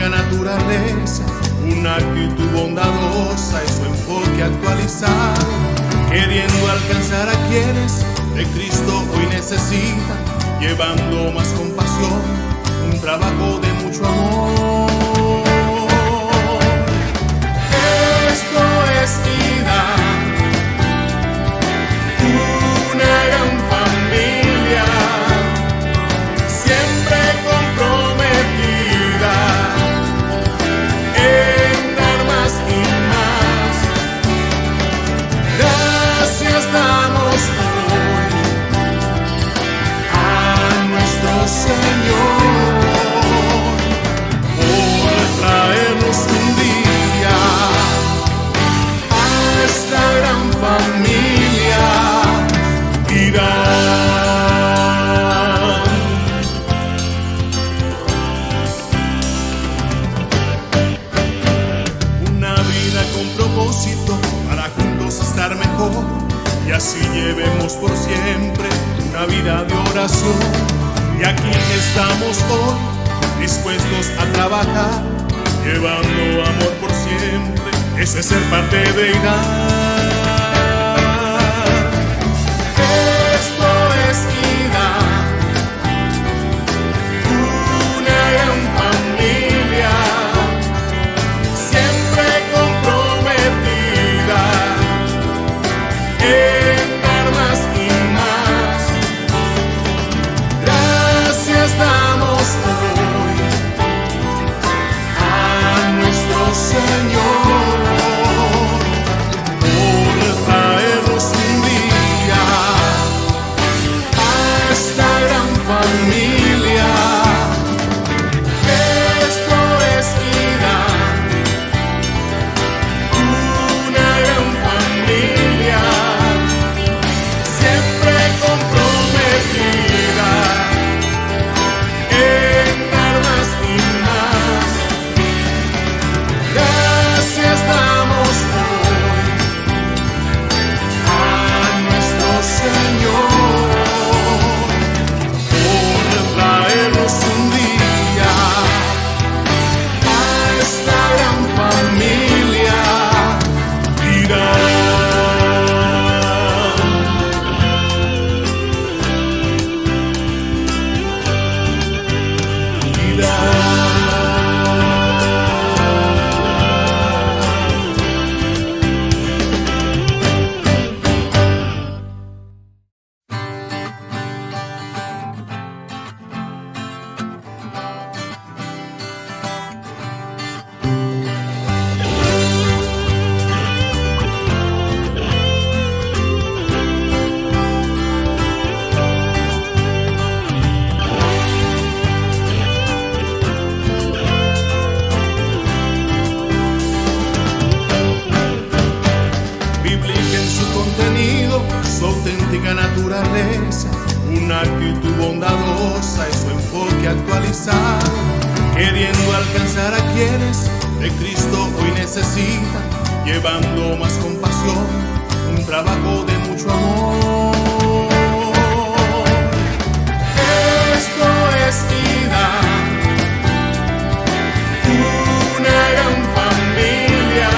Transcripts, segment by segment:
auténtica naturaleza, una actitud bondadosa y su enfoque actualizado, queriendo alcanzar a quienes de Cristo hoy necesitan, llevando más compasión, un trabajo de mucho amor. Esto es vida, una gran familia, siempre comprometida en dar más y más. Gracias damos hoy a nuestro Señor por traernos un día a esta gran familia. Una vida con propósito para juntos estar mejor, y así llevemos por siempre una vida de oración. Y aquí estamos hoy, dispuestos a trabajar, llevando amor por siempre. Ese es ser parte de deidad. Su auténtica naturaleza, una actitud bondadosa y su enfoque actualizado, queriendo alcanzar a quienes de Cristo hoy necesitan, llevando más compasión, un trabajo de mucho amor. Esto es vida, una gran familia,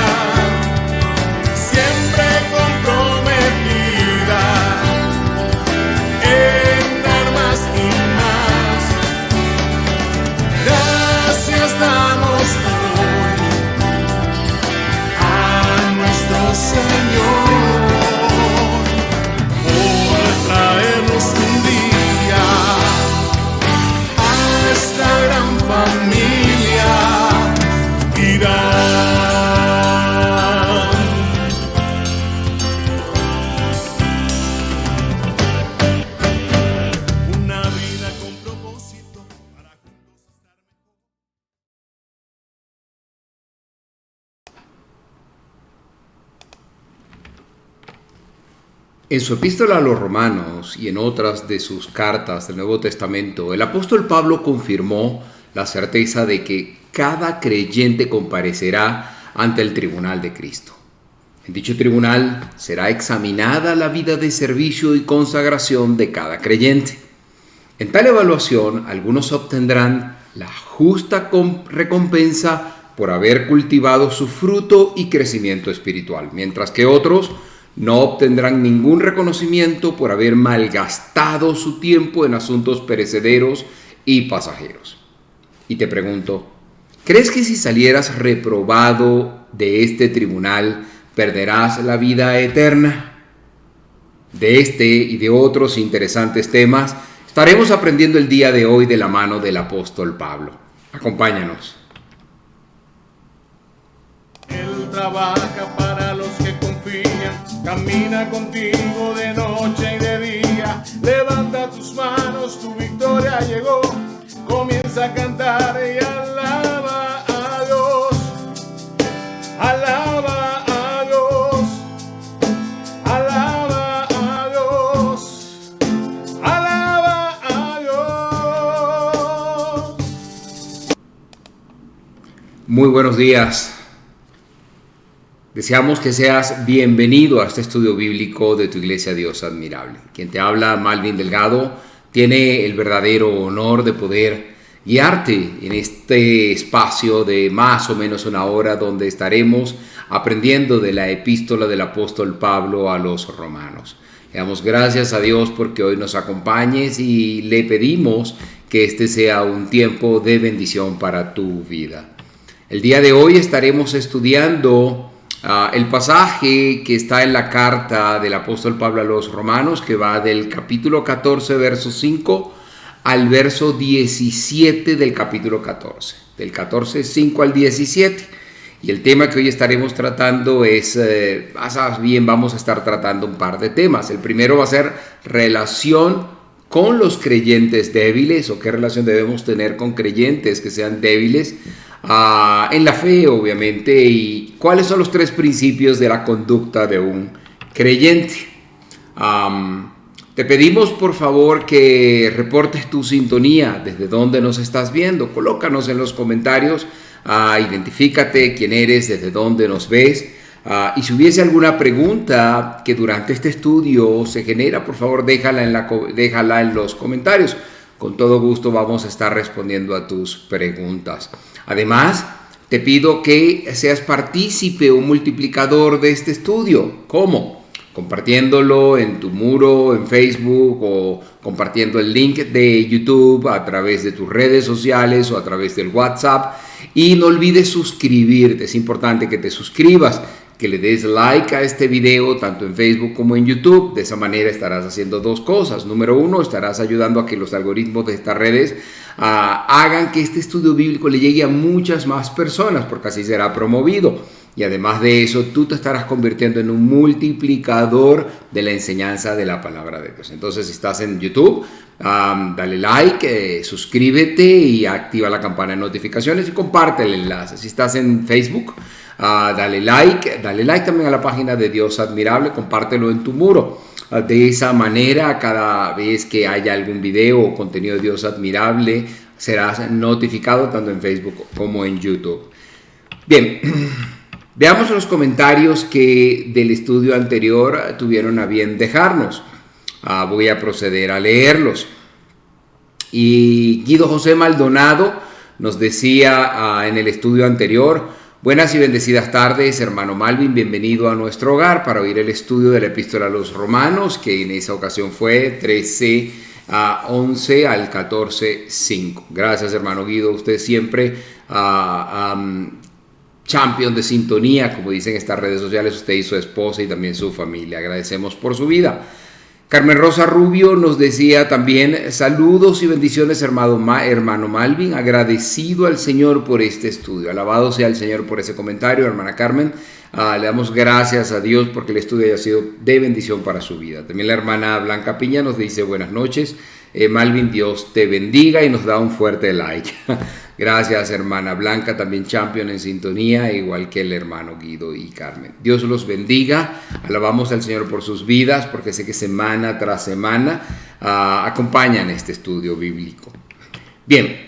siempre comprometida en dar más y más. Gracias damos hoy a nuestro Señor por traernos un día a esta gran familia. Una vida con propósito para juntos estar mejor. En su epístola a los Romanos y en otras de sus cartas del Nuevo Testamento, el apóstol Pablo confirmó la certeza de que cada creyente comparecerá ante el tribunal de Cristo. En dicho tribunal será examinada la vida de servicio y consagración de cada creyente. En tal evaluación, algunos obtendrán la justa recompensa por haber cultivado su fruto y crecimiento espiritual, mientras que otros no obtendrán ningún reconocimiento por haber malgastado su tiempo en asuntos perecederos y pasajeros. Y te pregunto, ¿crees que si salieras reprobado de este tribunal perderás la vida eterna? De este y de otros interesantes temas estaremos aprendiendo el día de hoy de la mano del apóstol Pablo. Acompáñanos. Él trabaja para los que confían, camina contigo de noche y de día. Levanta tus manos, tu victoria llegó. Comienza a cantar y alaba a Dios. Alaba a Dios. Alaba a Dios. Alaba a Dios. Muy buenos días. Deseamos que seas bienvenido a este estudio bíblico de tu Iglesia Dios Admirable. Quien te habla, Malvin Delgado, tiene el verdadero honor de poder guiarte en este espacio de más o menos una hora donde estaremos aprendiendo de la epístola del apóstol Pablo a los romanos. Le damos gracias a Dios porque hoy nos acompañes y le pedimos que este sea un tiempo de bendición para tu vida. El día de hoy estaremos estudiando el pasaje que está en la carta del apóstol Pablo a los romanos, que va del capítulo 14, verso 5 al verso 17 del capítulo 14, del 14, 5 al 17. Y el tema que hoy estaremos tratando es, vamos a estar tratando un par de temas. El primero va a ser relación con los creyentes débiles, o qué relación debemos tener con creyentes que sean débiles en la fe, obviamente, y cuáles son los 3 principios de la conducta de un creyente. Te pedimos por favor que reportes tu sintonía, desde dónde nos estás viendo. Colócanos en los comentarios, identifícate quién eres, desde dónde nos ves, y si hubiese alguna pregunta que durante este estudio se genera, por favor déjala en los comentarios. Con todo gusto vamos a estar respondiendo a tus preguntas. Además, te pido que seas partícipe o multiplicador de este estudio. ¿Cómo? Compartiéndolo en tu muro, en Facebook, o compartiendo el link de YouTube a través de tus redes sociales o a través del WhatsApp. Y no olvides suscribirte. Es importante que te suscribas, que le des like a este video tanto en Facebook como en YouTube. De esa manera estarás haciendo 2 cosas. Número 1, estarás ayudando a que los algoritmos de estas redes hagan que este estudio bíblico le llegue a muchas más personas, porque así será promovido. Y además de eso, tú te estarás convirtiendo en un multiplicador de la enseñanza de la palabra de Dios. Entonces, si estás en YouTube, dale like, suscríbete y activa la campana de notificaciones y comparte el enlace. Si estás en Facebook, dale like también a la página de Dios Admirable, compártelo en tu muro. De esa manera, cada vez que haya algún video o contenido de Dios Admirable, serás notificado tanto en Facebook como en YouTube. Bien, veamos los comentarios que del estudio anterior tuvieron a bien dejarnos. Voy a proceder a leerlos. Y Guido José Maldonado nos decía en el estudio anterior: buenas y bendecidas tardes, hermano Malvin, bienvenido a nuestro hogar para oír el estudio de la epístola a los romanos, que en esa ocasión fue 13:11 al 14:5. Gracias, hermano Guido, usted siempre champion de sintonía, como dicen estas redes sociales, usted y su esposa y también su familia. Agradecemos por su vida. Carmen Rosa Rubio nos decía también: saludos y bendiciones, hermano Malvin, agradecido al Señor por este estudio. Alabado sea el Señor por ese comentario, hermana Carmen. Le damos gracias a Dios porque el estudio haya sido de bendición para su vida. También la hermana Blanca Piña nos dice: buenas noches, Malvin, Dios te bendiga, y nos da un fuerte like. Gracias, hermana Blanca, también champion en sintonía, igual que el hermano Guido y Carmen. Dios los bendiga. Alabamos al Señor por sus vidas, porque sé que semana tras semana acompañan este estudio bíblico. Bien,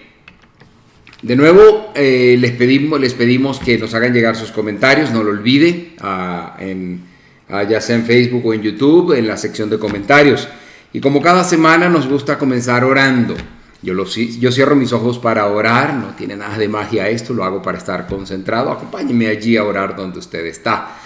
de nuevo les pedimos que nos hagan llegar sus comentarios. No lo olvide, ya sea en Facebook o en YouTube, en la sección de comentarios. Y como cada semana nos gusta comenzar orando. Yo cierro mis ojos para orar, no tiene nada de magia esto, lo hago para estar concentrado. Acompáñeme allí a orar donde usted está.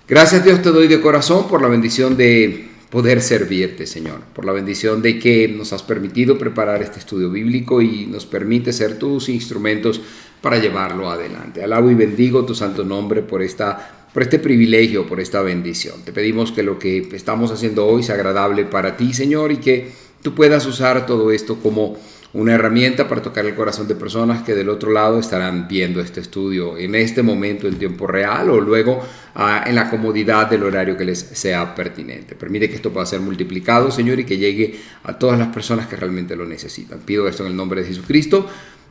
Gracias, Dios, te doy de corazón por la bendición de poder servirte, Señor, por la bendición de que nos has permitido preparar este estudio bíblico y nos permite ser tus instrumentos para llevarlo adelante. Alabo y bendigo tu santo nombre por este privilegio, por esta bendición. Te pedimos que lo que estamos haciendo hoy sea agradable para ti, Señor, y que tú puedas usar todo esto como una herramienta para tocar el corazón de personas que del otro lado estarán viendo este estudio en este momento en tiempo real o luego en la comodidad del horario que les sea pertinente. Permite que esto pueda ser multiplicado, Señor, y que llegue a todas las personas que realmente lo necesitan. Pido esto en el nombre de Jesucristo,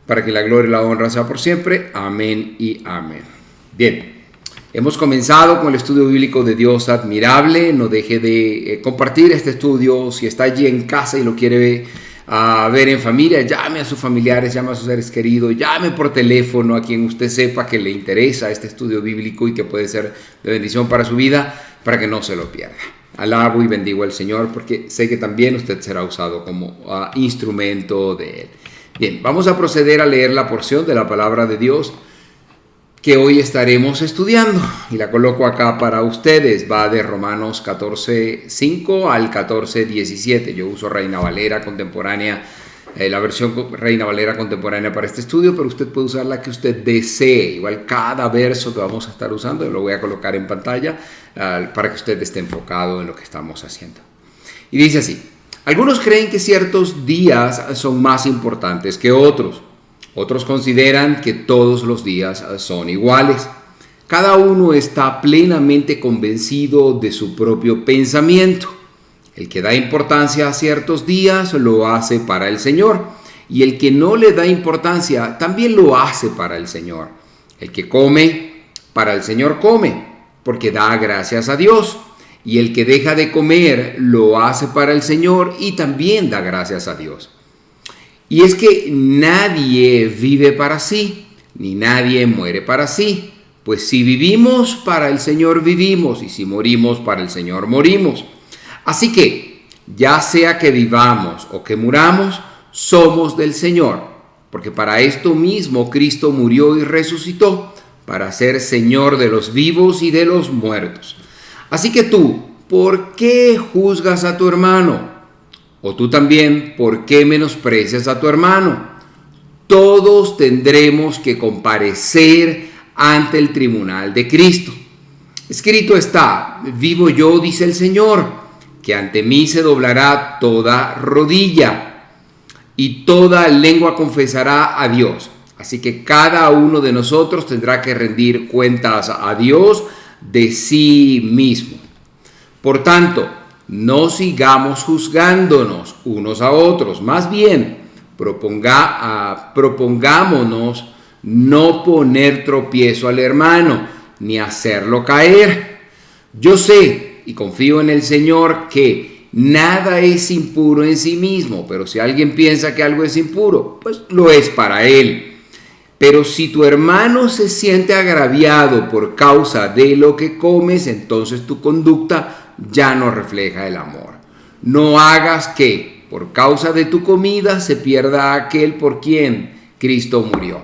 para que la gloria y la honra sea por siempre. Amén y amén. Bien, hemos comenzado con el estudio bíblico de Dios admirable. No deje de compartir este estudio. Si está allí en casa y lo quiere ver en familia, llame a sus familiares, llame a sus seres queridos, llame por teléfono a quien usted sepa que le interesa este estudio bíblico y que puede ser de bendición para su vida, para que no se lo pierda. Alabo y bendigo al Señor porque sé que también usted será usado como instrumento de Él. Bien, vamos a proceder a leer la porción de la palabra de Dios que hoy estaremos estudiando y la coloco acá para ustedes. Va de Romanos 14:5 al 14:17. Yo uso Reina Valera contemporánea, la versión Reina Valera contemporánea para este estudio, pero usted puede usar la que usted desee. Igual cada verso que vamos a estar usando yo lo voy a colocar en pantalla para que usted esté enfocado en lo que estamos haciendo. Y dice así: algunos creen que ciertos días son más importantes que otros. Otros consideran que todos los días son iguales. Cada uno está plenamente convencido de su propio pensamiento. El que da importancia a ciertos días lo hace para el Señor, y el que no le da importancia también lo hace para el Señor. El que come, para el Señor come, porque da gracias a Dios. Y el que deja de comer lo hace para el Señor y también da gracias a Dios. Y es que nadie vive para sí, ni nadie muere para sí. Pues si vivimos, para el Señor vivimos, y si morimos, para el Señor morimos. Así que, ya sea que vivamos o que muramos, somos del Señor. Porque para esto mismo Cristo murió y resucitó, para ser Señor de los vivos y de los muertos. Así que tú, ¿por qué juzgas a tu hermano? O tú también, ¿por qué menosprecias a tu hermano? Todos tendremos que comparecer ante el tribunal de Cristo. Escrito está: vivo yo, dice el Señor, que ante mí se doblará toda rodilla y toda lengua confesará a Dios. Así que cada uno de nosotros tendrá que rendir cuentas a Dios de sí mismo. Por tanto, no sigamos juzgándonos unos a otros, más bien propongámonos no poner tropiezo al hermano, ni hacerlo caer. Yo sé y confío en el Señor que nada es impuro en sí mismo, pero si alguien piensa que algo es impuro, pues lo es para él. Pero si tu hermano se siente agraviado por causa de lo que comes, entonces tu conducta ya no refleja el amor. No hagas que, por causa de tu comida, se pierda aquel por quien Cristo murió.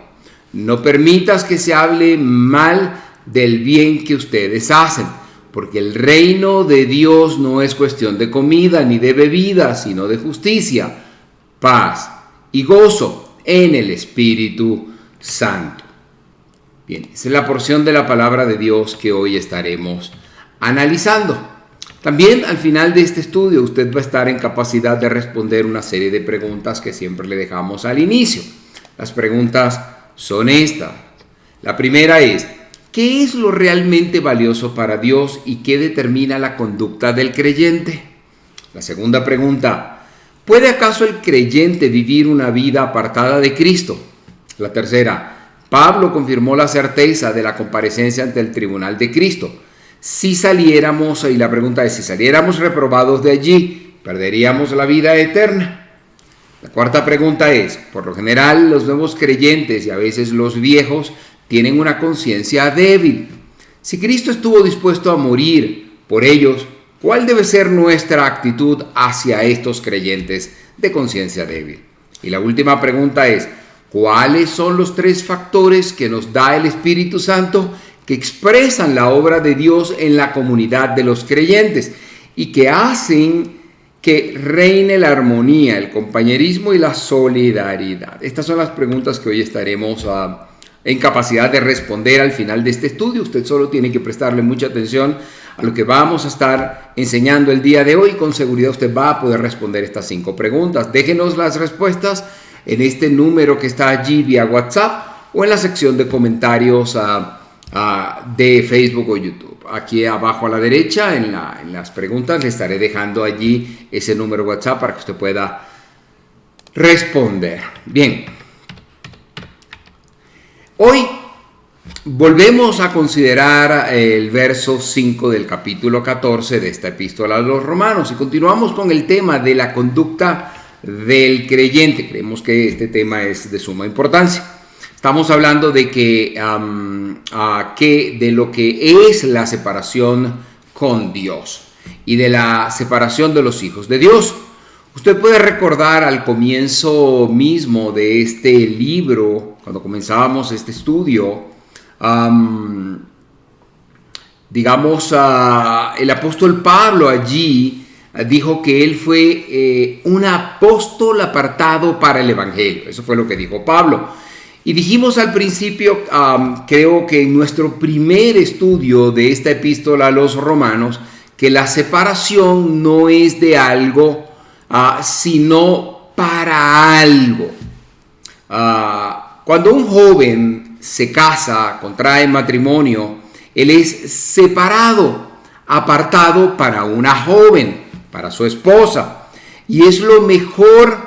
No permitas que se hable mal del bien que ustedes hacen, porque el reino de Dios no es cuestión de comida ni de bebida, sino de justicia, paz y gozo en el Espíritu Santo. Bien, esa es la porción de la palabra de Dios que hoy estaremos analizando. También al final de este estudio usted va a estar en capacidad de responder una serie de preguntas que siempre le dejamos al inicio. Las preguntas son estas. La primera es: ¿qué es lo realmente valioso para Dios y qué determina la conducta del creyente? La segunda pregunta: ¿puede acaso el creyente vivir una vida apartada de Cristo? La tercera: Pablo confirmó la certeza de la comparecencia ante el tribunal de Cristo. Si saliéramos, y la pregunta es, si saliéramos reprobados de allí, ¿perderíamos la vida eterna? La cuarta pregunta es: por lo general los nuevos creyentes y a veces los viejos tienen una conciencia débil. Si Cristo estuvo dispuesto a morir por ellos, ¿cuál debe ser nuestra actitud hacia estos creyentes de conciencia débil? Y la última pregunta es, ¿cuáles son los 3 factores que nos da el Espíritu Santo que expresan la obra de Dios en la comunidad de los creyentes y que hacen que reine la armonía, el compañerismo y la solidaridad? Estas son las preguntas que hoy estaremos en capacidad de responder al final de este estudio. Usted solo tiene que prestarle mucha atención a lo que vamos a estar enseñando el día de hoy. Con seguridad usted va a poder responder estas 5 preguntas. Déjenos las respuestas en este número que está allí vía WhatsApp o en la sección de comentarios de Facebook o YouTube. Aquí abajo a la derecha en las preguntas le estaré dejando allí ese número WhatsApp para que usted pueda responder. Bien, hoy volvemos a considerar el verso 5 del capítulo 14 de esta epístola a los Romanos y continuamos con el tema de la conducta del creyente. Creemos que este tema es de suma importancia. Estamos hablando de de lo que es la separación con Dios y de la separación de los hijos de Dios. Usted puede recordar al comienzo mismo de este libro, cuando comenzábamos este estudio, el apóstol Pablo allí dijo que él fue un apóstol apartado para el evangelio. Eso fue lo que dijo Pablo. Y dijimos al principio, creo que en nuestro primer estudio de esta epístola a los Romanos, que la separación no es de algo, sino para algo. Cuando un joven se casa, contrae matrimonio, él es separado, apartado para una joven, para su esposa. Y es lo mejor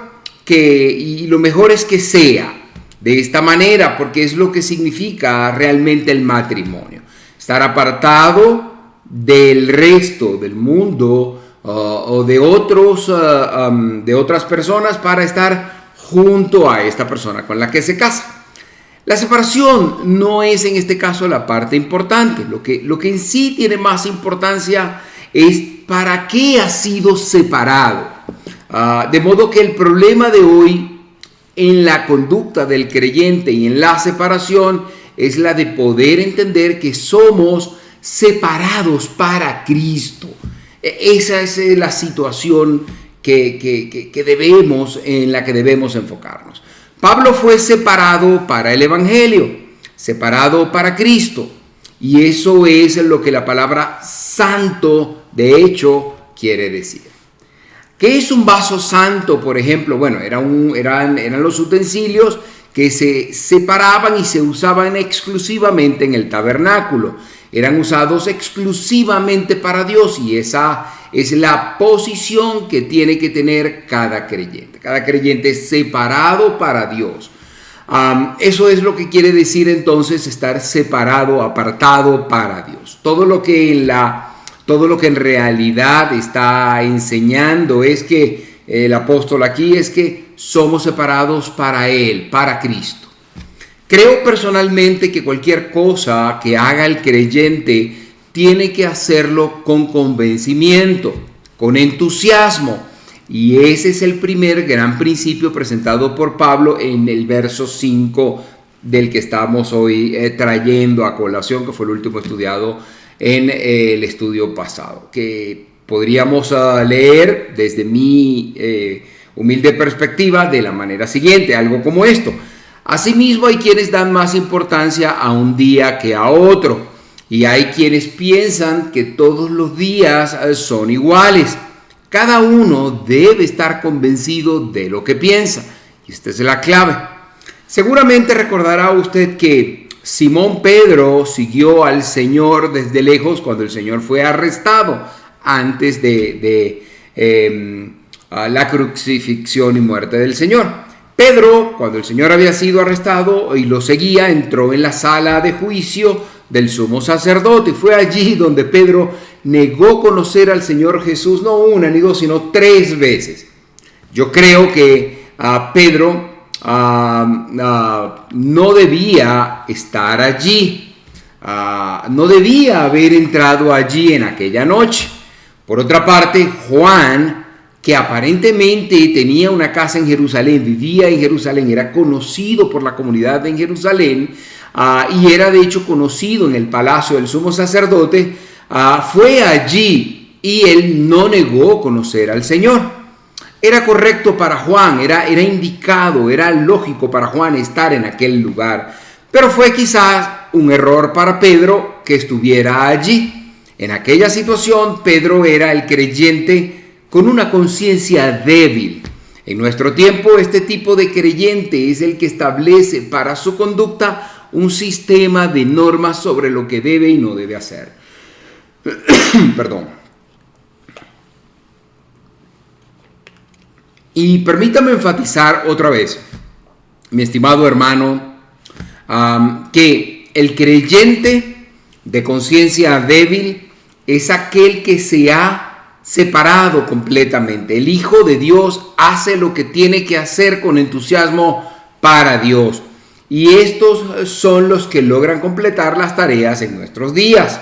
lo mejor es que sea de esta manera, porque es lo que significa realmente el matrimonio. Estar apartado del resto del mundo o de otras personas para estar junto a esta persona con la que se casa. La separación no es en este caso la parte importante. Lo que en sí tiene más importancia es para qué ha sido separado. De modo que el problema de hoy en la conducta del creyente y en la separación es la de poder entender que somos separados para Cristo. Esa es la situación en la que debemos enfocarnos. Pablo fue separado para el evangelio, separado para Cristo, y eso es lo que la palabra santo de hecho quiere decir. ¿Qué es un vaso santo, por ejemplo? Bueno, eran los utensilios que se separaban y se usaban exclusivamente en el tabernáculo. Eran usados exclusivamente para Dios y esa es la posición que tiene que tener cada creyente. Cada creyente es separado para Dios. Eso es lo que quiere decir entonces estar separado, apartado para Dios. Todo lo que en realidad está enseñando es que el apóstol aquí es que somos separados para Él, para Cristo. Creo personalmente que cualquier cosa que haga el creyente tiene que hacerlo con convencimiento, con entusiasmo. Y ese es el primer gran principio presentado por Pablo en el verso 5 del que estamos hoy trayendo a colación, que fue el último estudiado en el estudio pasado, que podríamos leer desde mi humilde perspectiva de la manera siguiente, algo como esto. Asimismo, hay quienes dan más importancia a un día que a otro, y hay quienes piensan que todos los días son iguales. Cada uno debe estar convencido de lo que piensa, y esta es la clave. Seguramente recordará usted que Simón Pedro siguió al Señor desde lejos cuando el Señor fue arrestado antes de la crucifixión y muerte del Señor. Pedro, cuando el Señor había sido arrestado y lo seguía, entró en la sala de juicio del sumo sacerdote. Fue allí donde Pedro negó conocer al Señor Jesús, no una ni dos, sino 3 veces. Yo creo que Pedro no debía estar allí, no debía haber entrado allí en aquella noche. Por otra parte, Juan que aparentemente tenía una casa en Jerusalén, vivía en Jerusalén, era conocido por la comunidad en Jerusalén, y era de hecho conocido en el palacio del sumo sacerdote, fue allí y él no negó conocer al Señor. Era correcto para Juan, era indicado, era lógico para Juan estar en aquel lugar, pero fue quizás un error para Pedro que estuviera allí. En aquella situación, Pedro era el creyente con una conciencia débil. En nuestro tiempo, este tipo de creyente es el que establece para su conducta un sistema de normas sobre lo que debe y no debe hacer. Perdón. Y permítame enfatizar otra vez, mi estimado hermano, que el creyente de conciencia débil es aquel que se ha separado completamente. El Hijo de Dios hace lo que tiene que hacer con entusiasmo para Dios. Y estos son los que logran completar las tareas en nuestros días.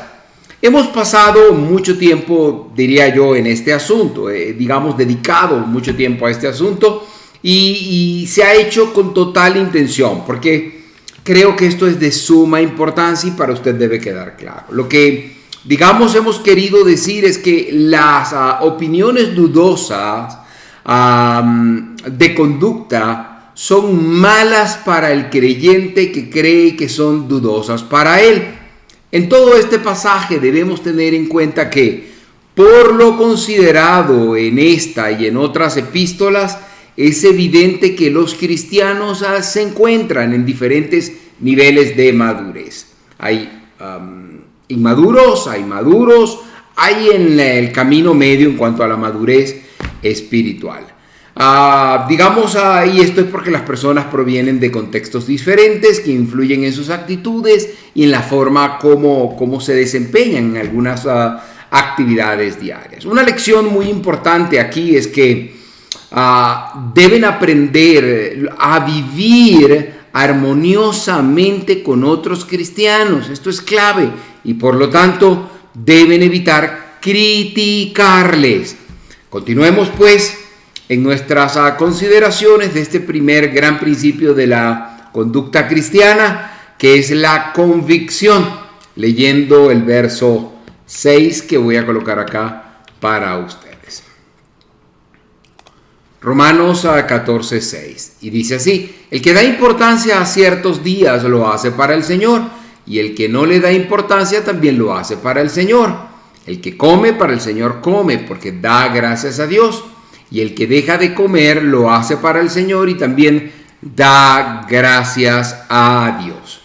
Hemos pasado mucho tiempo, diría yo, en este asunto, dedicado mucho tiempo a este asunto y se ha hecho con total intención, porque creo que esto es de suma importancia y para usted debe quedar claro. Lo que, hemos querido decir es que las opiniones dudosas de conducta son malas para el creyente que cree que son dudosas para él. En todo este pasaje debemos tener en cuenta que, por lo considerado en esta y en otras epístolas, es evidente que los cristianos se encuentran en diferentes niveles de madurez. Hay inmaduros, hay maduros, hay en el camino medio en cuanto a la madurez espiritual. Y esto es porque las personas provienen de contextos diferentes que influyen en sus actitudes y en la forma como se desempeñan en algunas actividades diarias. Una lección muy importante aquí es que deben aprender a vivir armoniosamente con otros cristianos. Esto es clave y por lo tanto deben evitar criticarles. Continuemos pues en nuestras consideraciones de este primer gran principio de la conducta cristiana, que es la convicción, leyendo el verso 6 que voy a colocar acá para ustedes. Romanos 14:6, y dice así: el que da importancia a ciertos días lo hace para el Señor, y el que no le da importancia también lo hace para el Señor. El que come para el Señor come, porque da gracias a Dios. Y el que deja de comer lo hace para el Señor y también da gracias a Dios.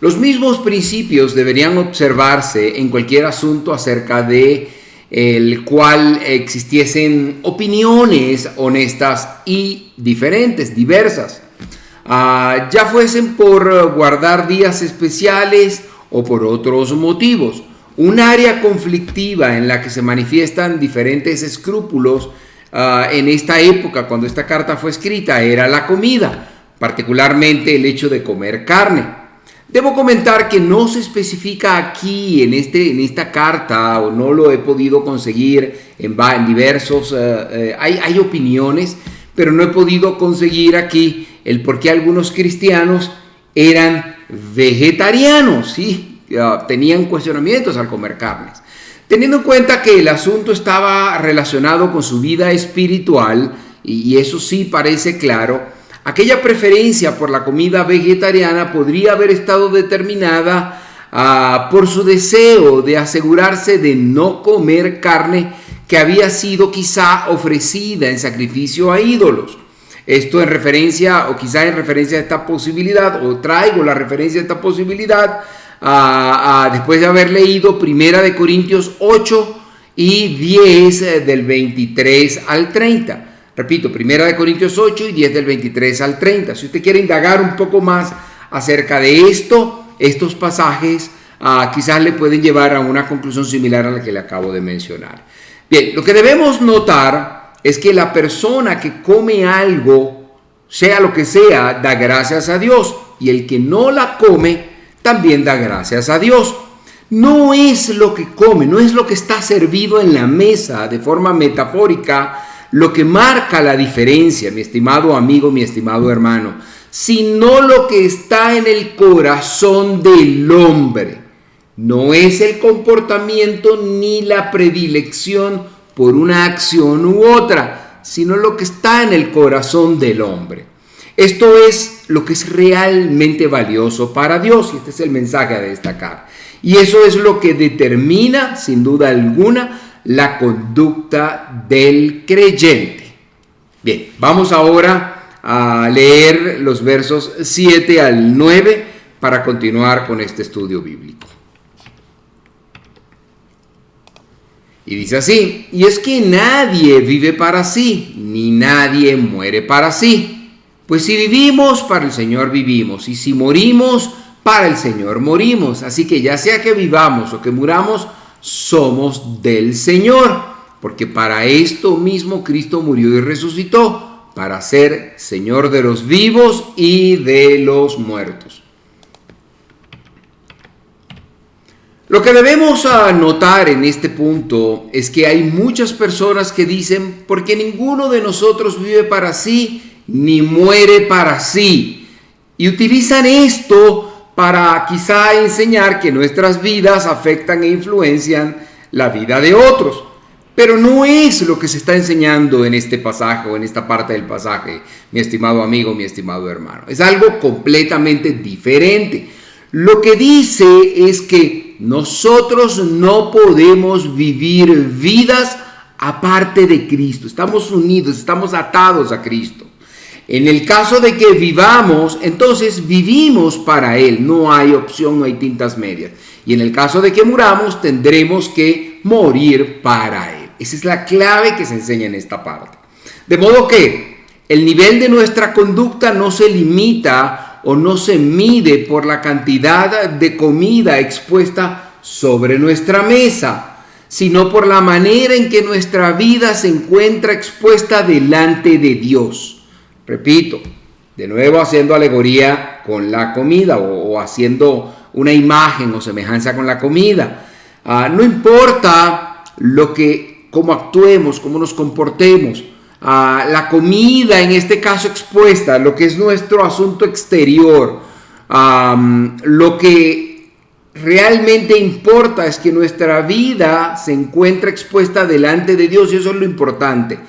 Los mismos principios deberían observarse en cualquier asunto acerca de el cual existiesen opiniones honestas y diferentes, diversas. Ya fuesen por guardar días especiales o por otros motivos. Un área conflictiva en la que se manifiestan diferentes escrúpulos en esta época, cuando esta carta fue escrita, era la comida, particularmente el hecho de comer carne. Debo comentar que no se especifica aquí en esta carta, o no lo he podido conseguir en diversos, hay opiniones, pero no he podido conseguir aquí el por qué algunos cristianos eran vegetarianos, ¿sí? Tenían cuestionamientos al comer carnes. Teniendo en cuenta que el asunto estaba relacionado con su vida espiritual, y eso sí parece claro, aquella preferencia por la comida vegetariana podría haber estado determinada por su deseo de asegurarse de no comer carne que había sido quizá ofrecida en sacrificio a ídolos. Esto en referencia, o quizá en referencia a esta posibilidad, o traigo la referencia a esta posibilidad, después de haber leído 1 Corintios 8 y 10 del 23 al 30. Repito, 1 Corintios 8 y 10 del 23 al 30. Si usted quiere indagar un poco más acerca de estos pasajes quizás le pueden llevar a una conclusión similar a la que le acabo de mencionar. Bien, lo que debemos notar es que la persona que come algo, sea lo que sea, da gracias a Dios, y el que no la come también da gracias a Dios. no es lo que come, no es lo que está servido en la mesa de forma metafórica lo que marca la diferencia, mi estimado amigo, mi estimado hermano, sino lo que está en el corazón del hombre. No es el comportamiento ni la predilección por una acción u otra, sino lo que está en el corazón del hombre. Esto es lo que es realmente valioso para Dios, y este es el mensaje a destacar. Y eso es lo que determina, sin duda alguna, la conducta del creyente. Bien, vamos ahora a leer los versos 7 al 9 para continuar con este estudio bíblico. Y dice así: y es que nadie vive para sí, ni nadie muere para sí. Pues si vivimos, para el Señor vivimos, y si morimos, para el Señor morimos. Así que ya sea que vivamos o que muramos, somos del Señor, porque para esto mismo Cristo murió y resucitó, para ser Señor de los vivos y de los muertos. Lo que debemos notar en este punto es que hay muchas personas que dicen: porque ninguno de nosotros vive para sí, ni muere para sí. Y utilizan esto para quizá enseñar que nuestras vidas afectan e influencian la vida de otros. Pero no es lo que se está enseñando en este pasaje o en esta parte del pasaje, mi estimado amigo, mi estimado hermano. Es algo completamente diferente. Lo que dice es que nosotros no podemos vivir vidas aparte de Cristo. Estamos unidos, estamos atados a Cristo. En el caso de que vivamos, entonces vivimos para Él. No hay opción, no hay tintas medias. Y en el caso de que muramos, tendremos que morir para Él. Esa es la clave que se enseña en esta parte. De modo que el nivel de nuestra conducta no se limita o no se mide por la cantidad de comida expuesta sobre nuestra mesa, sino por la manera en que nuestra vida se encuentra expuesta delante de Dios. Repito, de nuevo haciendo alegoría con la comida o haciendo una imagen o semejanza con la comida. No importa cómo actuemos, cómo nos comportemos. La comida en este caso expuesta, lo que es nuestro asunto exterior, lo que realmente importa es que nuestra vida se encuentra expuesta delante de Dios, y eso es lo importante.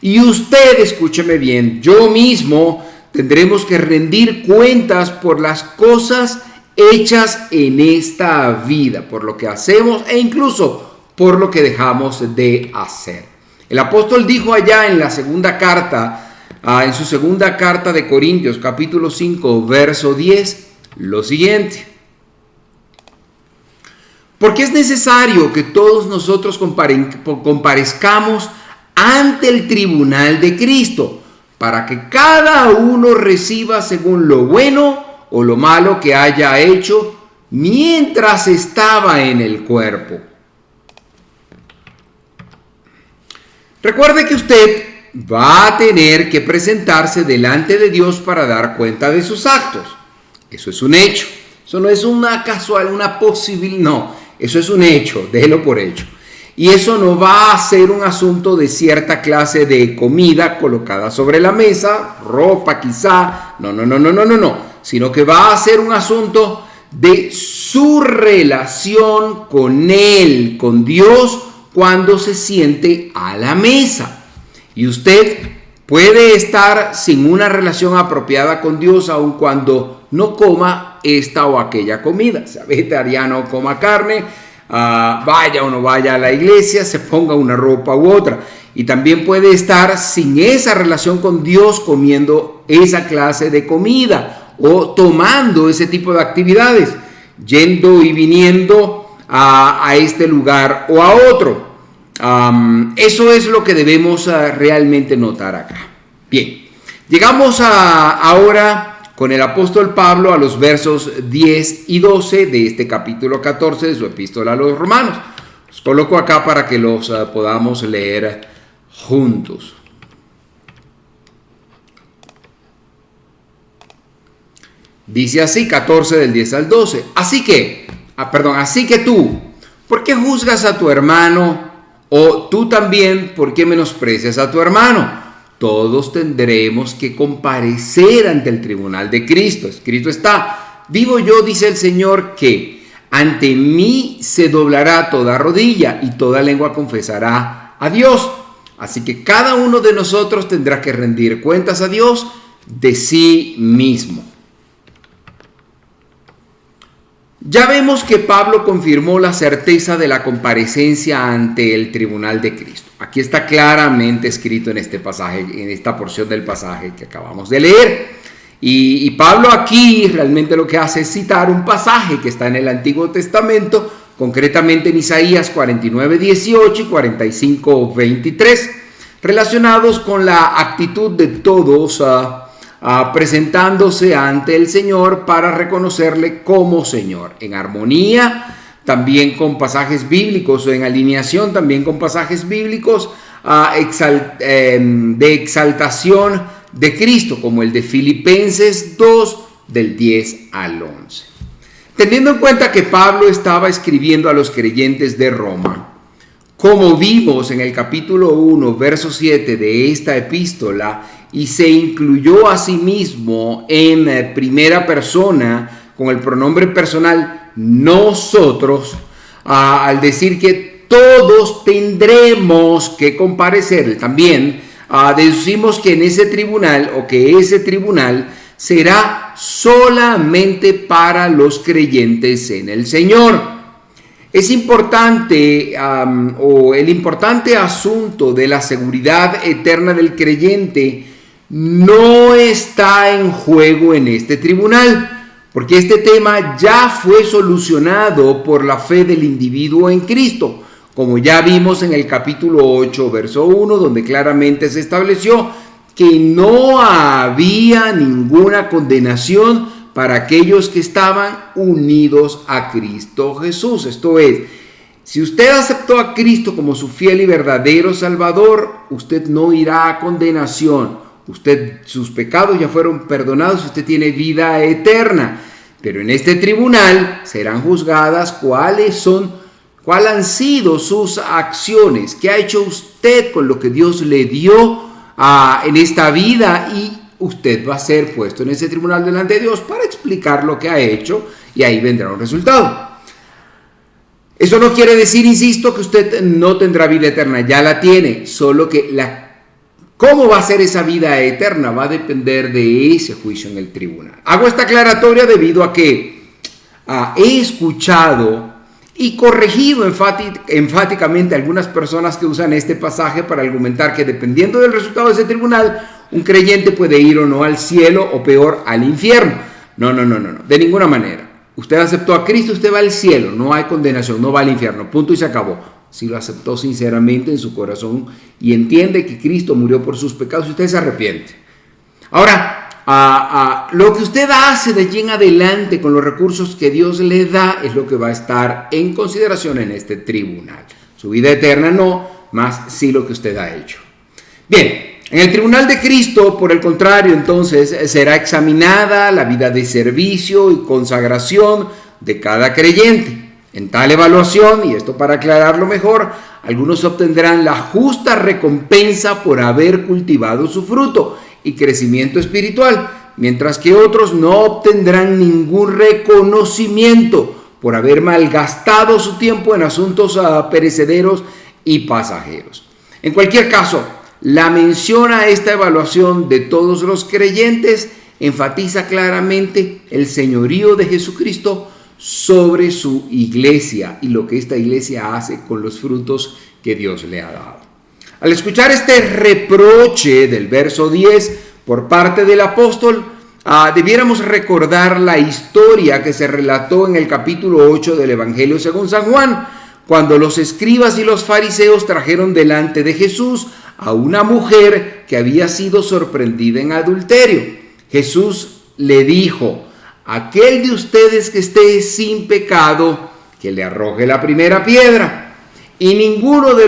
Y usted, escúcheme bien, yo mismo tendremos que rendir cuentas por las cosas hechas en esta vida, por lo que hacemos e incluso por lo que dejamos de hacer. El apóstol dijo allá en la segunda carta, en su segunda carta de Corintios, capítulo 5, verso 10, lo siguiente: porque es necesario que todos nosotros comparezcamos ante el tribunal de Cristo, para que cada uno reciba según lo bueno o lo malo que haya hecho mientras estaba en el cuerpo. Recuerde que usted va a tener que presentarse delante de Dios para dar cuenta de sus actos. Eso es un hecho. Eso no es una casual, una posible, no. Eso es un hecho, déjelo por hecho. Y eso no va a ser un asunto de cierta clase de comida colocada sobre la mesa, ropa quizá, no, sino que va a ser un asunto de su relación con Él, con Dios, cuando se siente a la mesa. Y usted puede estar sin una relación apropiada con Dios aun cuando no coma esta o aquella comida, sea vegetariano o coma carne, vaya o no vaya a la iglesia, se ponga una ropa u otra. Y también puede estar sin esa relación con Dios comiendo esa clase de comida o tomando ese tipo de actividades, yendo y viniendo a este lugar o a otro. Eso es lo que debemos realmente notar acá. Bien, llegamos ahora con el apóstol Pablo a los versos 10 y 12 de este capítulo 14 de su epístola a los Romanos. Los coloco acá para que los podamos leer juntos. Dice así, 14 del 10 al 12. Así que, Así que tú, ¿por qué juzgas a tu hermano? O tú también, ¿por qué menosprecias a tu hermano? Todos tendremos que comparecer ante el tribunal de Cristo. Escrito está: vivo yo, dice el Señor, que ante mí se doblará toda rodilla y toda lengua confesará a Dios. Así que cada uno de nosotros tendrá que rendir cuentas a Dios de sí mismo. Ya vemos que Pablo confirmó la certeza de la comparecencia ante el tribunal de Cristo. Aquí está claramente escrito en este pasaje, en esta porción del pasaje que acabamos de leer. Y Pablo aquí realmente lo que hace es citar un pasaje que está en el Antiguo Testamento, concretamente en Isaías 49:18 y 45:23, relacionados con la actitud de todos presentándose ante el Señor para reconocerle como Señor, en armonía también con pasajes bíblicos o en alineación también con pasajes bíblicos de exaltación de Cristo, como el de Filipenses 2 del 10 al 11. Teniendo en cuenta que Pablo estaba escribiendo a los creyentes de Roma, como vimos en el capítulo 1, verso 7 de esta epístola, y se incluyó a sí mismo en primera persona con el pronombre personal nosotros, al decir que todos tendremos que comparecer, también deducimos que en ese tribunal, o que ese tribunal será solamente para los creyentes en el Señor. Es importante, el importante asunto de la seguridad eterna del creyente no está en juego en este tribunal, porque este tema ya fue solucionado por la fe del individuo en Cristo, como ya vimos en el capítulo 8, verso 1, donde claramente se estableció que no había ninguna condenación para aquellos que estaban unidos a Cristo Jesús. Esto es, si usted aceptó a Cristo como su fiel y verdadero Salvador, usted no irá a condenación. Sus pecados ya fueron perdonados, usted tiene vida eterna. Pero en este tribunal serán juzgadas cuáles han sido sus acciones, qué ha hecho usted con lo que Dios le dio en esta vida, y usted va a ser puesto en ese tribunal delante de Dios para explicar lo que ha hecho, y ahí vendrá un resultado. Eso no quiere decir, insisto, que usted no tendrá vida eterna, ya la tiene, solo que cómo va a ser esa vida eterna va a depender de ese juicio en el tribunal. Hago esta aclaratoria debido a que he escuchado y corregido enfáticamente a algunas personas que usan este pasaje para argumentar que dependiendo del resultado de ese tribunal, un creyente puede ir o no al cielo, o peor, al infierno. No, de ninguna manera. Usted aceptó a Cristo, usted va al cielo, no hay condenación, no va al infierno, punto y se acabó. Si lo aceptó sinceramente en su corazón y entiende que Cristo murió por sus pecados, usted se arrepiente. Ahora, lo que usted hace de allí en adelante con los recursos que Dios le da es lo que va a estar en consideración en este tribunal. Su vida eterna no, más sí lo que usted ha hecho. Bien, en el tribunal de Cristo, por el contrario, entonces, será examinada la vida de servicio y consagración de cada creyente. En tal evaluación, y esto para aclararlo mejor, algunos obtendrán la justa recompensa por haber cultivado su fruto y crecimiento espiritual, mientras que otros no obtendrán ningún reconocimiento por haber malgastado su tiempo en asuntos perecederos y pasajeros. En cualquier caso, la mención a esta evaluación de todos los creyentes enfatiza claramente el señorío de Jesucristo sobre su iglesia y lo que esta iglesia hace con los frutos que Dios le ha dado. Al escuchar este reproche del verso 10 por parte del apóstol, debiéramos recordar la historia que se relató en el capítulo 8 del Evangelio según San Juan, cuando los escribas y los fariseos trajeron delante de Jesús a una mujer que había sido sorprendida en adulterio. Jesús le dijo: aquel de ustedes que esté sin pecado, que le arroje la primera piedra. Y ninguno de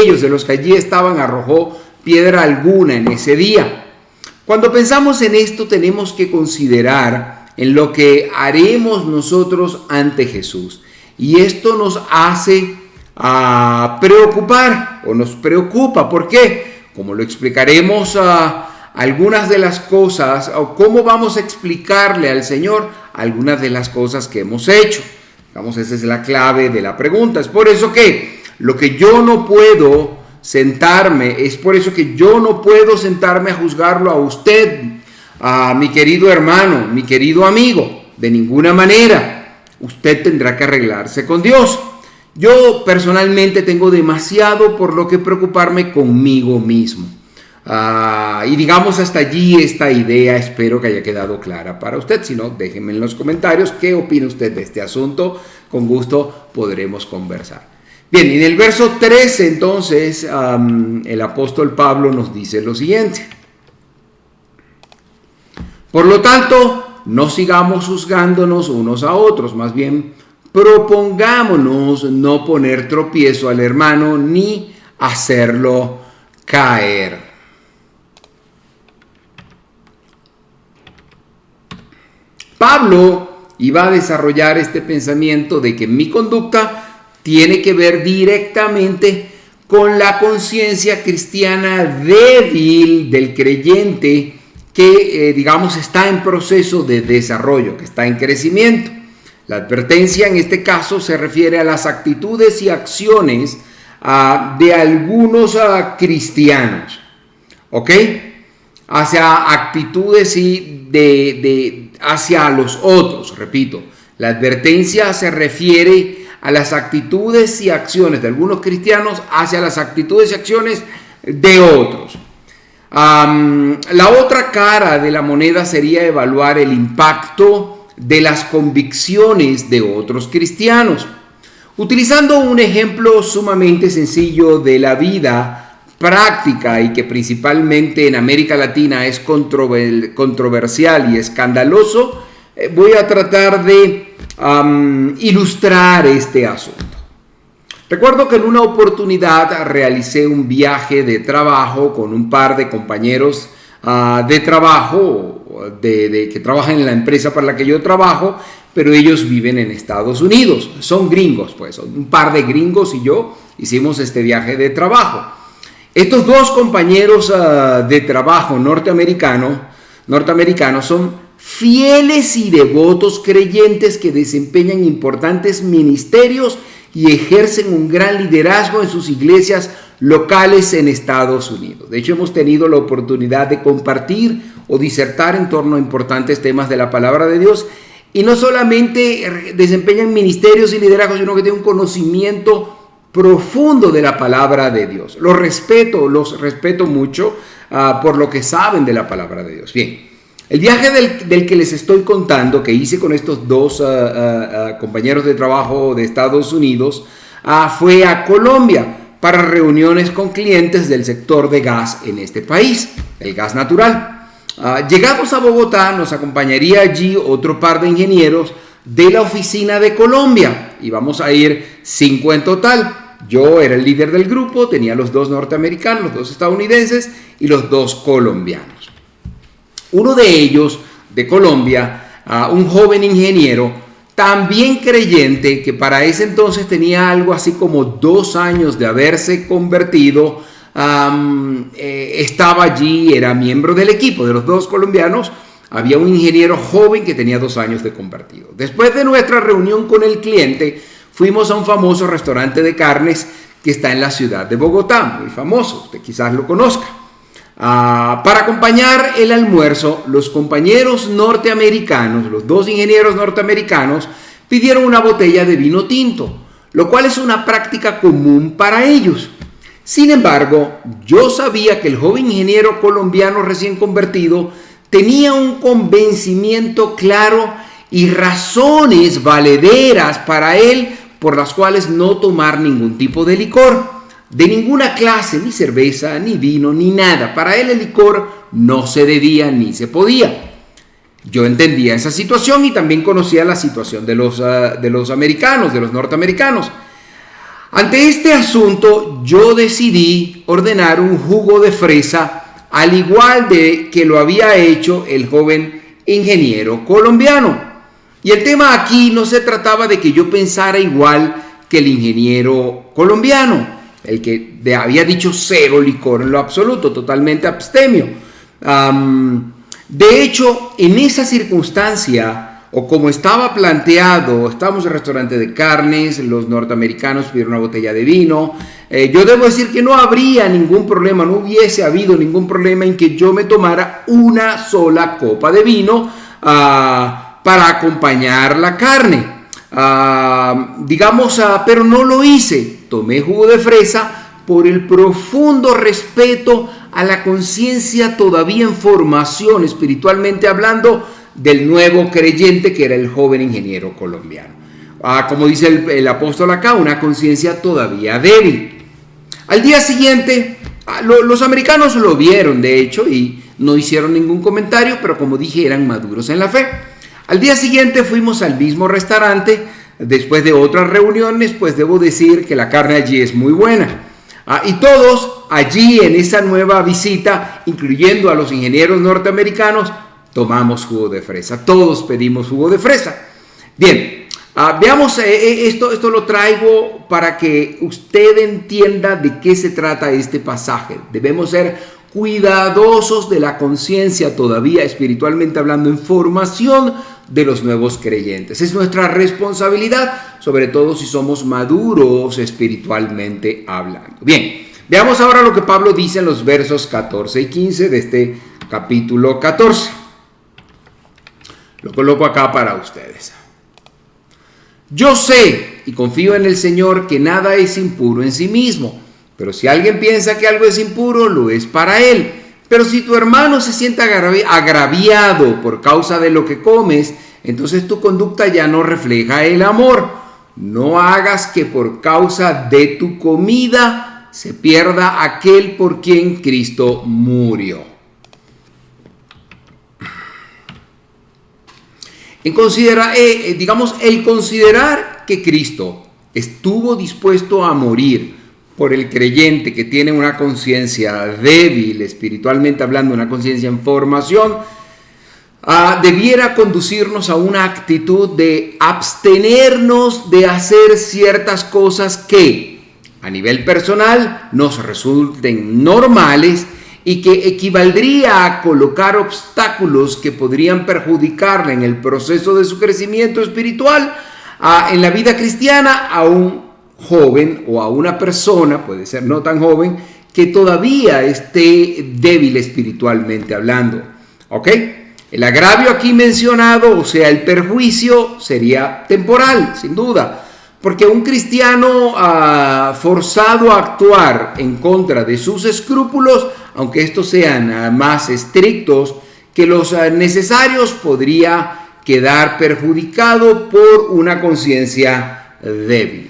ellos, de los que allí estaban, arrojó piedra alguna en ese día. Cuando pensamos en esto, tenemos que considerar en lo que haremos nosotros ante Jesús. Y esto nos hace preocupar o nos preocupa. ¿Por qué? Como lo explicaremos algunas de las cosas, o cómo vamos a explicarle al Señor algunas de las cosas que hemos hecho. Digamos, esa es la clave de la pregunta. Es por eso que lo que yo no puedo sentarme, es por eso que yo no puedo sentarme a juzgarlo a usted, a mi querido hermano, mi querido amigo, de ninguna manera. Usted tendrá que arreglarse con Dios. Yo personalmente tengo demasiado por lo que preocuparme conmigo mismo. Y digamos, hasta allí esta idea espero que haya quedado clara para usted. Si no, déjenme en los comentarios qué opina usted de este asunto. Con gusto podremos conversar. Bien, en el verso 13 entonces el apóstol Pablo nos dice lo siguiente: por lo tanto, no sigamos juzgándonos unos a otros, más bien propongámonos no poner tropiezo al hermano ni hacerlo caer. Pablo iba a desarrollar este pensamiento de que mi conducta tiene que ver directamente con la conciencia cristiana débil del creyente que, digamos, está en proceso de desarrollo, que está en crecimiento. La advertencia en este caso se refiere a las actitudes y acciones de algunos cristianos, ¿ok? Hacia actitudes y hacia los otros, repito. La advertencia se refiere a las actitudes y acciones de algunos cristianos hacia las actitudes y acciones de otros. La otra cara de la moneda sería evaluar el impacto de las convicciones de otros cristianos. Utilizando un ejemplo sumamente sencillo de la vida práctica y que principalmente en América Latina es controversial y escandaloso, voy a tratar de ilustrar este asunto. Recuerdo que en una oportunidad realicé un viaje de trabajo con un par de compañeros de trabajo que trabajan en la empresa para la que yo trabajo, pero ellos viven en Estados Unidos. Son gringos, pues, un par de gringos y yo hicimos este viaje de trabajo. Estos dos compañeros de trabajo norteamericanos son fieles y devotos creyentes que desempeñan importantes ministerios y ejercen un gran liderazgo en sus iglesias locales en Estados Unidos. De hecho, hemos tenido la oportunidad de compartir o disertar en torno a importantes temas de la palabra de Dios, y no solamente desempeñan ministerios y liderazgo, sino que tienen un conocimiento profundo de la palabra de Dios. Los respeto mucho por lo que saben de la palabra de Dios. Bien, el viaje del que les estoy contando, que hice con estos dos compañeros de trabajo de Estados Unidos, fue a Colombia para reuniones con clientes del sector de gas en este país, el gas natural. Llegados a Bogotá, nos acompañaría allí otro par de ingenieros de la oficina de Colombia. Íbamos a ir 5 en total. Yo era el líder del grupo, tenía los 2 norteamericanos, los 2 estadounidenses y los 2 colombianos. Uno de ellos, de Colombia, un joven ingeniero, también creyente, que para ese entonces tenía algo así como 2 años de haberse convertido, estaba allí, era miembro del equipo. De los 2 colombianos, había un ingeniero joven que tenía 2 años de convertido. Después de nuestra reunión con el cliente, fuimos a un famoso restaurante de carnes que está en la ciudad de Bogotá, muy famoso, usted quizás lo conozca. Para acompañar el almuerzo, los compañeros norteamericanos, los 2 ingenieros norteamericanos, pidieron una botella de vino tinto, lo cual es una práctica común para ellos. Sin embargo, yo sabía que el joven ingeniero colombiano recién convertido tenía un convencimiento claro y razones valederas para él por las cuales no tomar ningún tipo de licor, de ninguna clase, ni cerveza, ni vino, ni nada. Para él el licor no se debía ni se podía. Yo entendía esa situación y también conocía la situación de los americanos, de los norteamericanos. Ante este asunto, yo decidí ordenar un jugo de fresa, al igual de que lo había hecho el joven ingeniero colombiano. Y el tema aquí no se trataba de que yo pensara igual que el ingeniero colombiano, el que había dicho cero licor en lo absoluto, totalmente abstemio. De hecho, en esa circunstancia, o como estaba planteado, estábamos en un restaurante de carnes, los norteamericanos pidieron una botella de vino, yo debo decir que no habría ningún problema, no hubiese habido ningún problema en que yo me tomara una sola copa de vino para acompañar la carne. Pero no lo hice. Tomé jugo de fresa por el profundo respeto a la conciencia todavía en formación, espiritualmente hablando, del nuevo creyente que era el joven ingeniero colombiano. Como dice el apóstol acá, una conciencia todavía débil. Al día siguiente, los americanos lo vieron, de hecho, y no hicieron ningún comentario, pero como dije, eran maduros en la fe. Al día siguiente fuimos al mismo restaurante, después de otras reuniones, pues debo decir que la carne allí es muy buena. Y todos allí en esa nueva visita, incluyendo a los ingenieros norteamericanos, tomamos jugo de fresa. Todos pedimos jugo de fresa. Bien, veamos, esto lo traigo para que usted entienda de qué se trata este pasaje. Debemos ser cuidadosos de la conciencia todavía espiritualmente hablando en formación de los nuevos creyentes. Es nuestra responsabilidad, sobre todo si somos maduros espiritualmente hablando. Bien, veamos ahora lo que Pablo dice en los versos 14 y 15 de este capítulo 14. Lo coloco acá para ustedes. Yo sé y confío en el Señor que nada es impuro en sí mismo, pero si alguien piensa que algo es impuro, lo es para él. Pero si tu hermano se siente agraviado por causa de lo que comes, entonces tu conducta ya no refleja el amor. No hagas que por causa de tu comida se pierda aquel por quien Cristo murió. El considerar que Cristo estuvo dispuesto a morir por el creyente que tiene una conciencia débil, espiritualmente hablando, una conciencia en formación, debiera conducirnos a una actitud de abstenernos de hacer ciertas cosas que a nivel personal nos resulten normales y que equivaldría a colocar obstáculos que podrían perjudicarle en el proceso de su crecimiento espiritual en la vida cristiana a un joven o a una persona, puede ser no tan joven, que todavía esté débil espiritualmente hablando. ¿Ok? El agravio aquí mencionado, o sea, el perjuicio, sería temporal, sin duda, porque un cristiano forzado a actuar en contra de sus escrúpulos, aunque estos sean más estrictos que los necesarios, podría quedar perjudicado por una conciencia débil.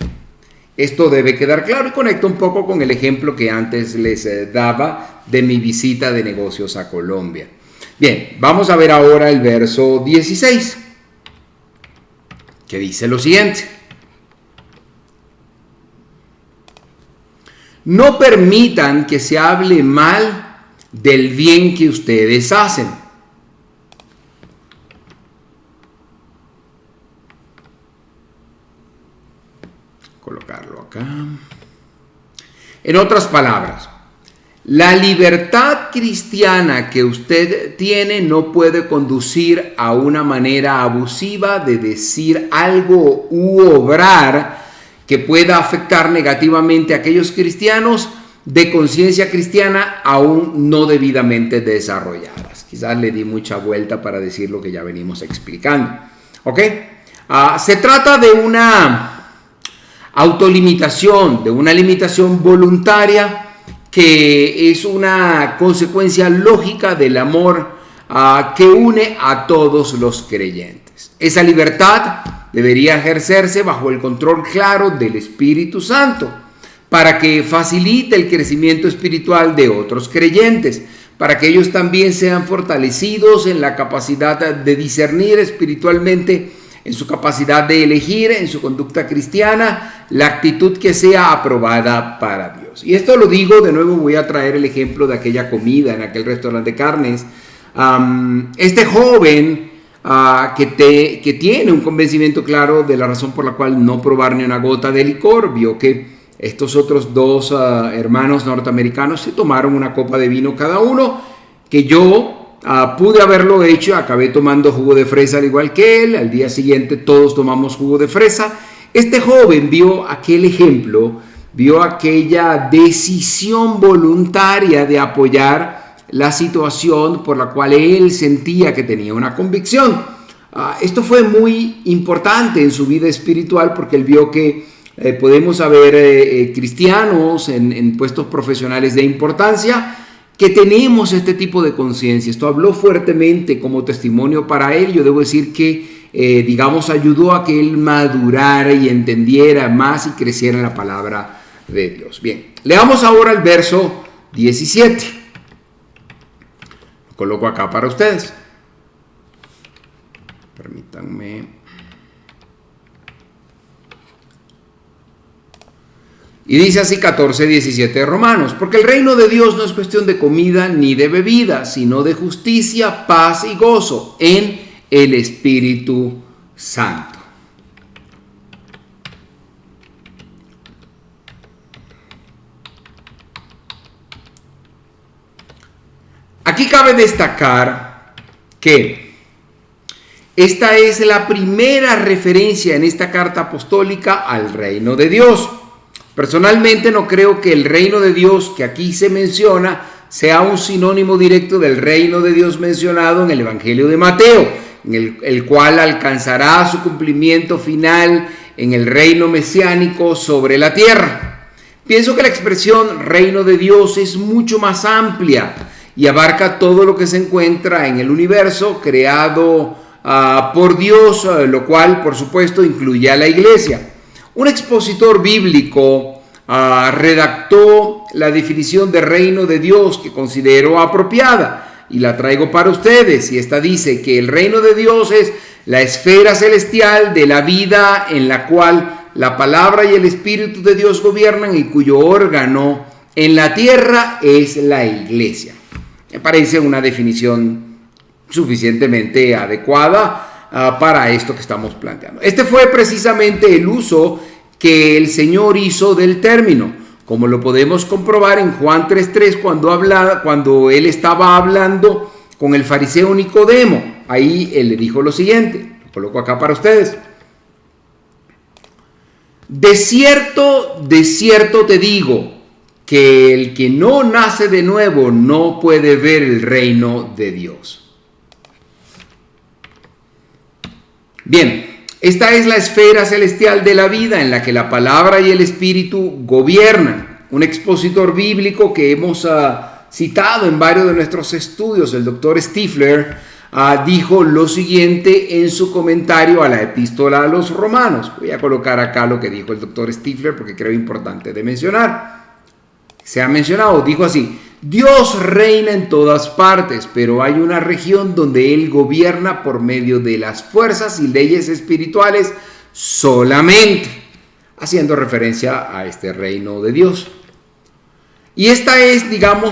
Esto debe quedar claro y conecta un poco con el ejemplo que antes les daba de mi visita de negocios a Colombia. Bien, vamos a ver ahora el verso 16, que dice lo siguiente. No permitan que se hable mal del bien que ustedes hacen. Colocarlo acá. En otras palabras, la libertad cristiana que usted tiene no puede conducir a una manera abusiva de decir algo u obrar que pueda afectar negativamente a aquellos cristianos de conciencia cristiana aún no debidamente desarrolladas. Quizás le di mucha vuelta para decir lo que ya venimos explicando. ¿Ok? Se trata de una autolimitación, de una limitación voluntaria que es una consecuencia lógica del amor que une a todos los creyentes. Esa libertad debería ejercerse bajo el control claro del Espíritu Santo para que facilite el crecimiento espiritual de otros creyentes, para que ellos también sean fortalecidos en la capacidad de discernir espiritualmente, en su capacidad de elegir en su conducta cristiana la actitud que sea aprobada para Dios. Y esto lo digo, de nuevo voy a traer el ejemplo de aquella comida en aquel restaurante de carnes, Este joven que tiene un convencimiento claro de la razón por la cual no probar ni una gota de licor, vio que estos otros dos hermanos norteamericanos se tomaron una copa de vino cada uno, que yo pude haberlo hecho, acabé tomando jugo de fresa al igual que él, al día siguiente todos tomamos jugo de fresa. Este joven vio aquel ejemplo, vio aquella decisión voluntaria de apoyar la situación por la cual él sentía que tenía una convicción. Esto fue muy importante en su vida espiritual porque él vio que podemos haber cristianos en puestos profesionales de importancia que tenemos este tipo de conciencia. Esto habló fuertemente como testimonio para él. Yo debo decir que, ayudó a que él madurara y entendiera más y creciera en la palabra de Dios. Bien, leamos ahora el verso 17. Lo coloco acá para ustedes. Permítanme. Y dice así 14:17 de Romanos: porque el reino de Dios no es cuestión de comida ni de bebida, sino de justicia, paz y gozo en el Espíritu Santo. Aquí cabe destacar que esta es la primera referencia en esta carta apostólica al reino de Dios. Personalmente no creo que el reino de Dios que aquí se menciona sea un sinónimo directo del reino de Dios mencionado en el Evangelio de Mateo, en el cual alcanzará su cumplimiento final en el reino mesiánico sobre la tierra. Pienso que la expresión reino de Dios es mucho más amplia y abarca todo lo que se encuentra en el universo creado por Dios, lo cual por supuesto incluye a la iglesia. Un expositor bíblico redactó la definición de reino de Dios que considero apropiada y la traigo para ustedes, y esta dice que el reino de Dios es la esfera celestial de la vida en la cual la palabra y el Espíritu de Dios gobiernan y cuyo órgano en la tierra es la iglesia. Me parece una definición suficientemente adecuada para esto que estamos planteando. Este fue precisamente el uso que el Señor hizo del término, como lo podemos comprobar en Juan 3:3 cuando él estaba hablando con el fariseo Nicodemo. Ahí él le dijo lo siguiente, lo coloco acá para ustedes: de cierto te digo, que el que no nace de nuevo no puede ver el reino de Dios. Bien, esta es la esfera celestial de la vida en la que la palabra y el Espíritu gobiernan. Un expositor bíblico que hemos citado en varios de nuestros estudios, el doctor Stifler, dijo lo siguiente en su comentario a la epístola a los romanos. Voy a colocar acá lo que dijo el doctor Stifler porque creo importante de mencionar. Se ha mencionado, dijo así: Dios reina en todas partes, pero hay una región donde Él gobierna por medio de las fuerzas y leyes espirituales solamente, haciendo referencia a este reino de Dios. Y esta es,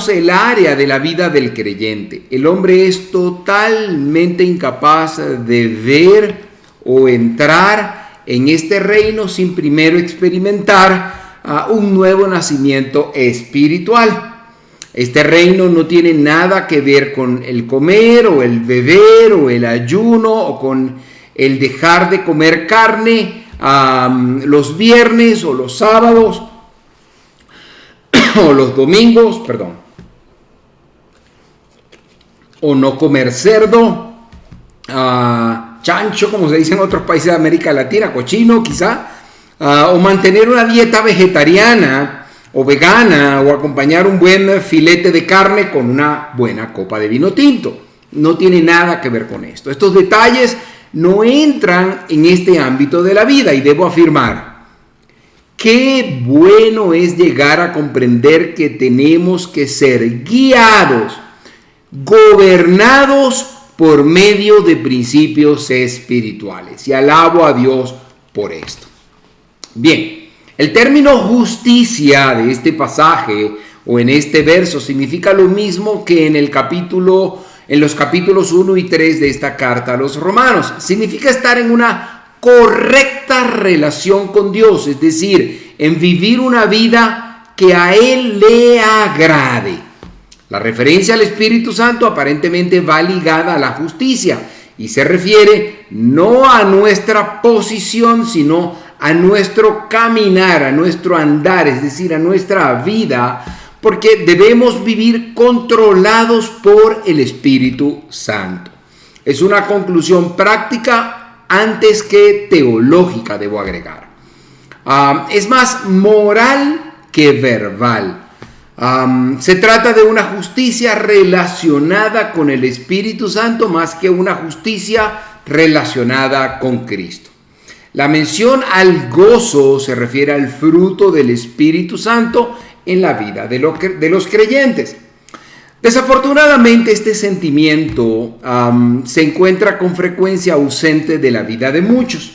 el área de la vida del creyente. El hombre es totalmente incapaz de ver o entrar en este reino sin primero experimentar un nuevo nacimiento espiritual. Este reino no tiene nada que ver con el comer o el beber o el ayuno o con el dejar de comer carne los viernes o los sábados o los domingos, o no comer cerdo, chancho, como se dice en otros países de América Latina, cochino quizá, o mantener una dieta vegetariana o vegana, o acompañar un buen filete de carne con una buena copa de vino tinto. No tiene nada que ver con esto. Estos detalles no entran en este ámbito de la vida, y debo afirmar, qué bueno es llegar a comprender que tenemos que ser guiados, gobernados por medio de principios espirituales, y alabo a Dios por esto. Bien, el término justicia de este pasaje o en este verso significa lo mismo que en el capítulo en los capítulos 1 y 3 de esta carta a los romanos. Significa estar en una correcta relación con Dios, es decir, en vivir una vida que a Él le agrade. La referencia al Espíritu Santo aparentemente va ligada a la justicia y se refiere no a nuestra posición, sino a nuestro caminar, a nuestro andar, es decir, a nuestra vida, porque debemos vivir controlados por el Espíritu Santo. Es una conclusión práctica antes que teológica, debo agregar. Es más moral que verbal. Se trata de una justicia relacionada con el Espíritu Santo más que una justicia relacionada con Cristo. La mención al gozo se refiere al fruto del Espíritu Santo en la vida de los creyentes. Desafortunadamente, este sentimiento se encuentra con frecuencia ausente de la vida de muchos.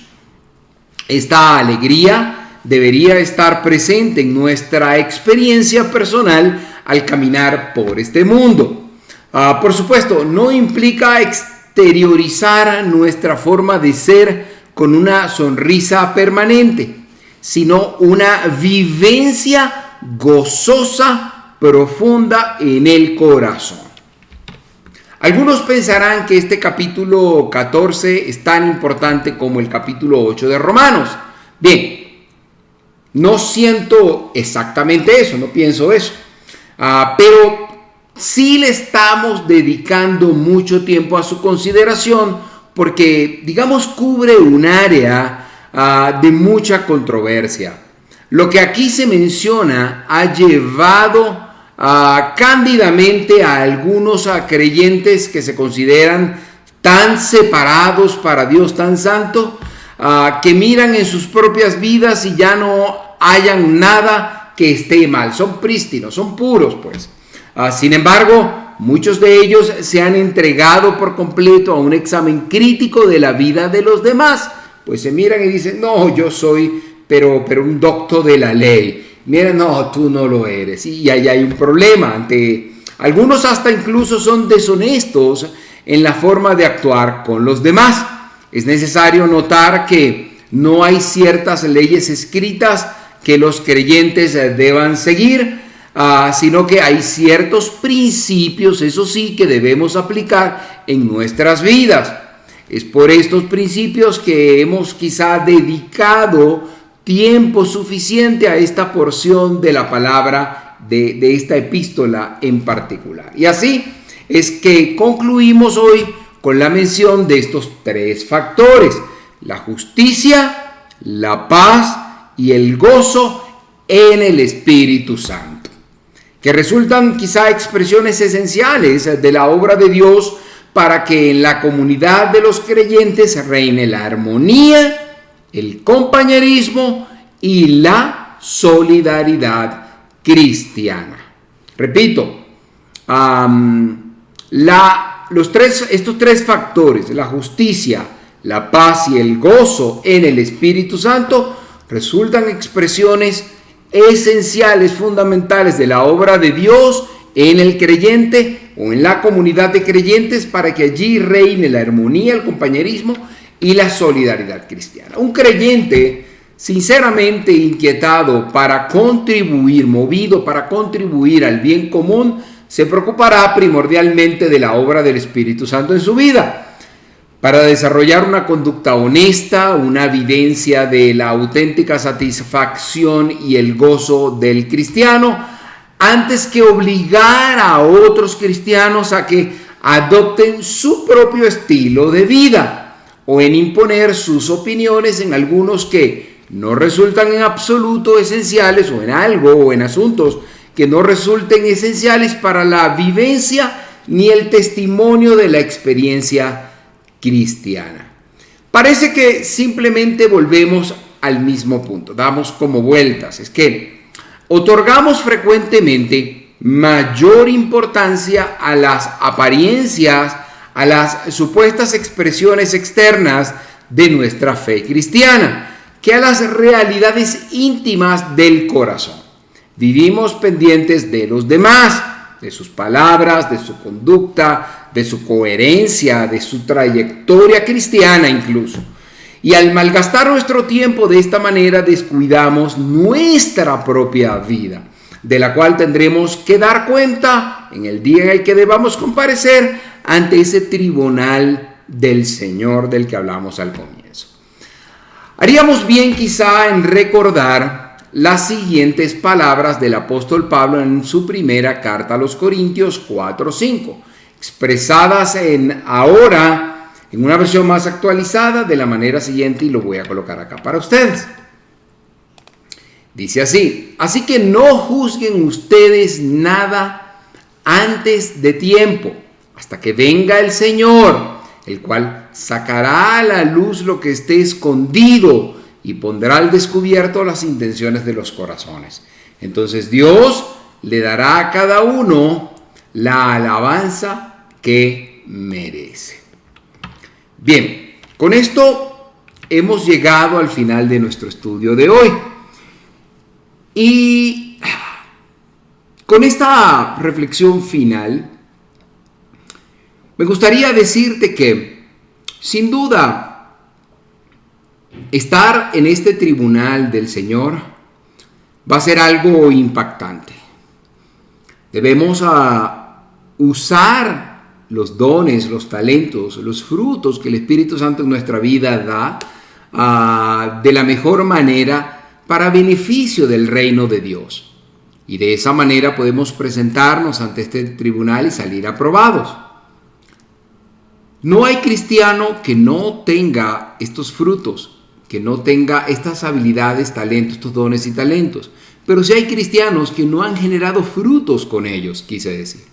Esta alegría debería estar presente en nuestra experiencia personal al caminar por este mundo. Por supuesto, no implica exteriorizar nuestra forma de ser con una sonrisa permanente, sino una vivencia gozosa, profunda en el corazón. Algunos pensarán que este capítulo 14 es tan importante como el capítulo 8 de Romanos. Bien, no siento exactamente eso, no pienso eso, pero sí le estamos dedicando mucho tiempo a su consideración porque, digamos, cubre un área de mucha controversia. Lo que aquí se menciona ha llevado cándidamente a algunos creyentes que se consideran tan separados para Dios, tan santo, que miran en sus propias vidas y ya no hayan nada que esté mal. Son prístinos, son puros, pues. Sin embargo, muchos de ellos se han entregado por completo a un examen crítico de la vida de los demás. Pues se miran y dicen, no, yo soy pero un docto de la ley. Mira, no, tú no lo eres. Y ahí hay un problema. Algunos hasta incluso son deshonestos en la forma de actuar con los demás. Es necesario notar que no hay ciertas leyes escritas que los creyentes deban seguir, sino que hay ciertos principios, eso sí, que debemos aplicar en nuestras vidas. Es por estos principios que hemos quizá dedicado tiempo suficiente a esta porción de la palabra de esta epístola en particular. Y así es que concluimos hoy con la mención de estos tres factores: la justicia, la paz y el gozo en el Espíritu Santo, que resultan quizá expresiones esenciales de la obra de Dios para que en la comunidad de los creyentes reine la armonía, el compañerismo y la solidaridad cristiana. Repito, estos tres factores, la justicia, la paz y el gozo en el Espíritu Santo, resultan expresiones esenciales, fundamentales de la obra de Dios en el creyente o en la comunidad de creyentes para que allí reine la armonía, el compañerismo y la solidaridad cristiana. Un creyente sinceramente inquietado para contribuir, movido para contribuir al bien común, se preocupará primordialmente de la obra del Espíritu Santo en su vida, para desarrollar una conducta honesta, una vivencia de la auténtica satisfacción y el gozo del cristiano, antes que obligar a otros cristianos a que adopten su propio estilo de vida o en imponer sus opiniones en algunos que no resultan en absoluto esenciales, o en algo o en asuntos que no resulten esenciales para la vivencia ni el testimonio de la experiencia cristiana. Parece que simplemente volvemos al mismo punto, damos como vueltas. Es que otorgamos frecuentemente mayor importancia a las apariencias, a las supuestas expresiones externas de nuestra fe cristiana, que a las realidades íntimas del corazón. Vivimos pendientes de los demás, de sus palabras, de su conducta, de su coherencia, de su trayectoria cristiana incluso. Y al malgastar nuestro tiempo de esta manera descuidamos nuestra propia vida, de la cual tendremos que dar cuenta en el día en el que debamos comparecer ante ese tribunal del Señor del que hablamos al comienzo. Haríamos bien quizá en recordar las siguientes palabras del apóstol Pablo en su primera carta a los Corintios 4:5, expresadas ahora en una versión más actualizada de la manera siguiente, y lo voy a colocar acá para ustedes. Dice así: así que no juzguen ustedes nada antes de tiempo, hasta que venga el Señor, el cual sacará a la luz lo que esté escondido y pondrá al descubierto las intenciones de los corazones. Entonces Dios le dará a cada uno la alabanza que merece. Bien, con esto hemos llegado al final de nuestro estudio de hoy. Y con esta reflexión final, me gustaría decirte que, sin duda, estar en este tribunal del Señor va a ser algo impactante. Debemos usar los dones, los talentos, los frutos que el Espíritu Santo en nuestra vida da de la mejor manera para beneficio del reino de Dios. Y de esa manera podemos presentarnos ante este tribunal y salir aprobados. No hay cristiano que no tenga estos frutos, que no tenga estas habilidades, talentos, estos dones y talentos. Pero sí hay cristianos que no han generado frutos con ellos, quise decir.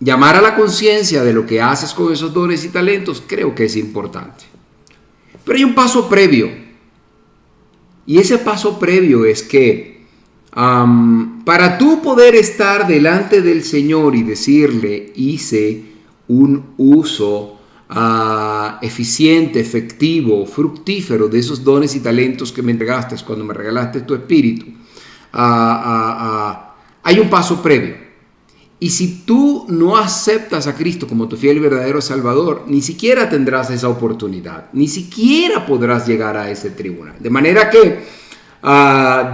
Llamar a la conciencia de lo que haces con esos dones y talentos creo que es importante. Pero hay un paso previo. Y ese paso previo es que para tú poder estar delante del Señor y decirle: hice un uso eficiente, efectivo, fructífero de esos dones y talentos que me entregaste cuando me regalaste tu espíritu, hay un paso previo. Y si tú no aceptas a Cristo como tu fiel y verdadero Salvador, ni siquiera tendrás esa oportunidad, ni siquiera podrás llegar a ese tribunal. De manera que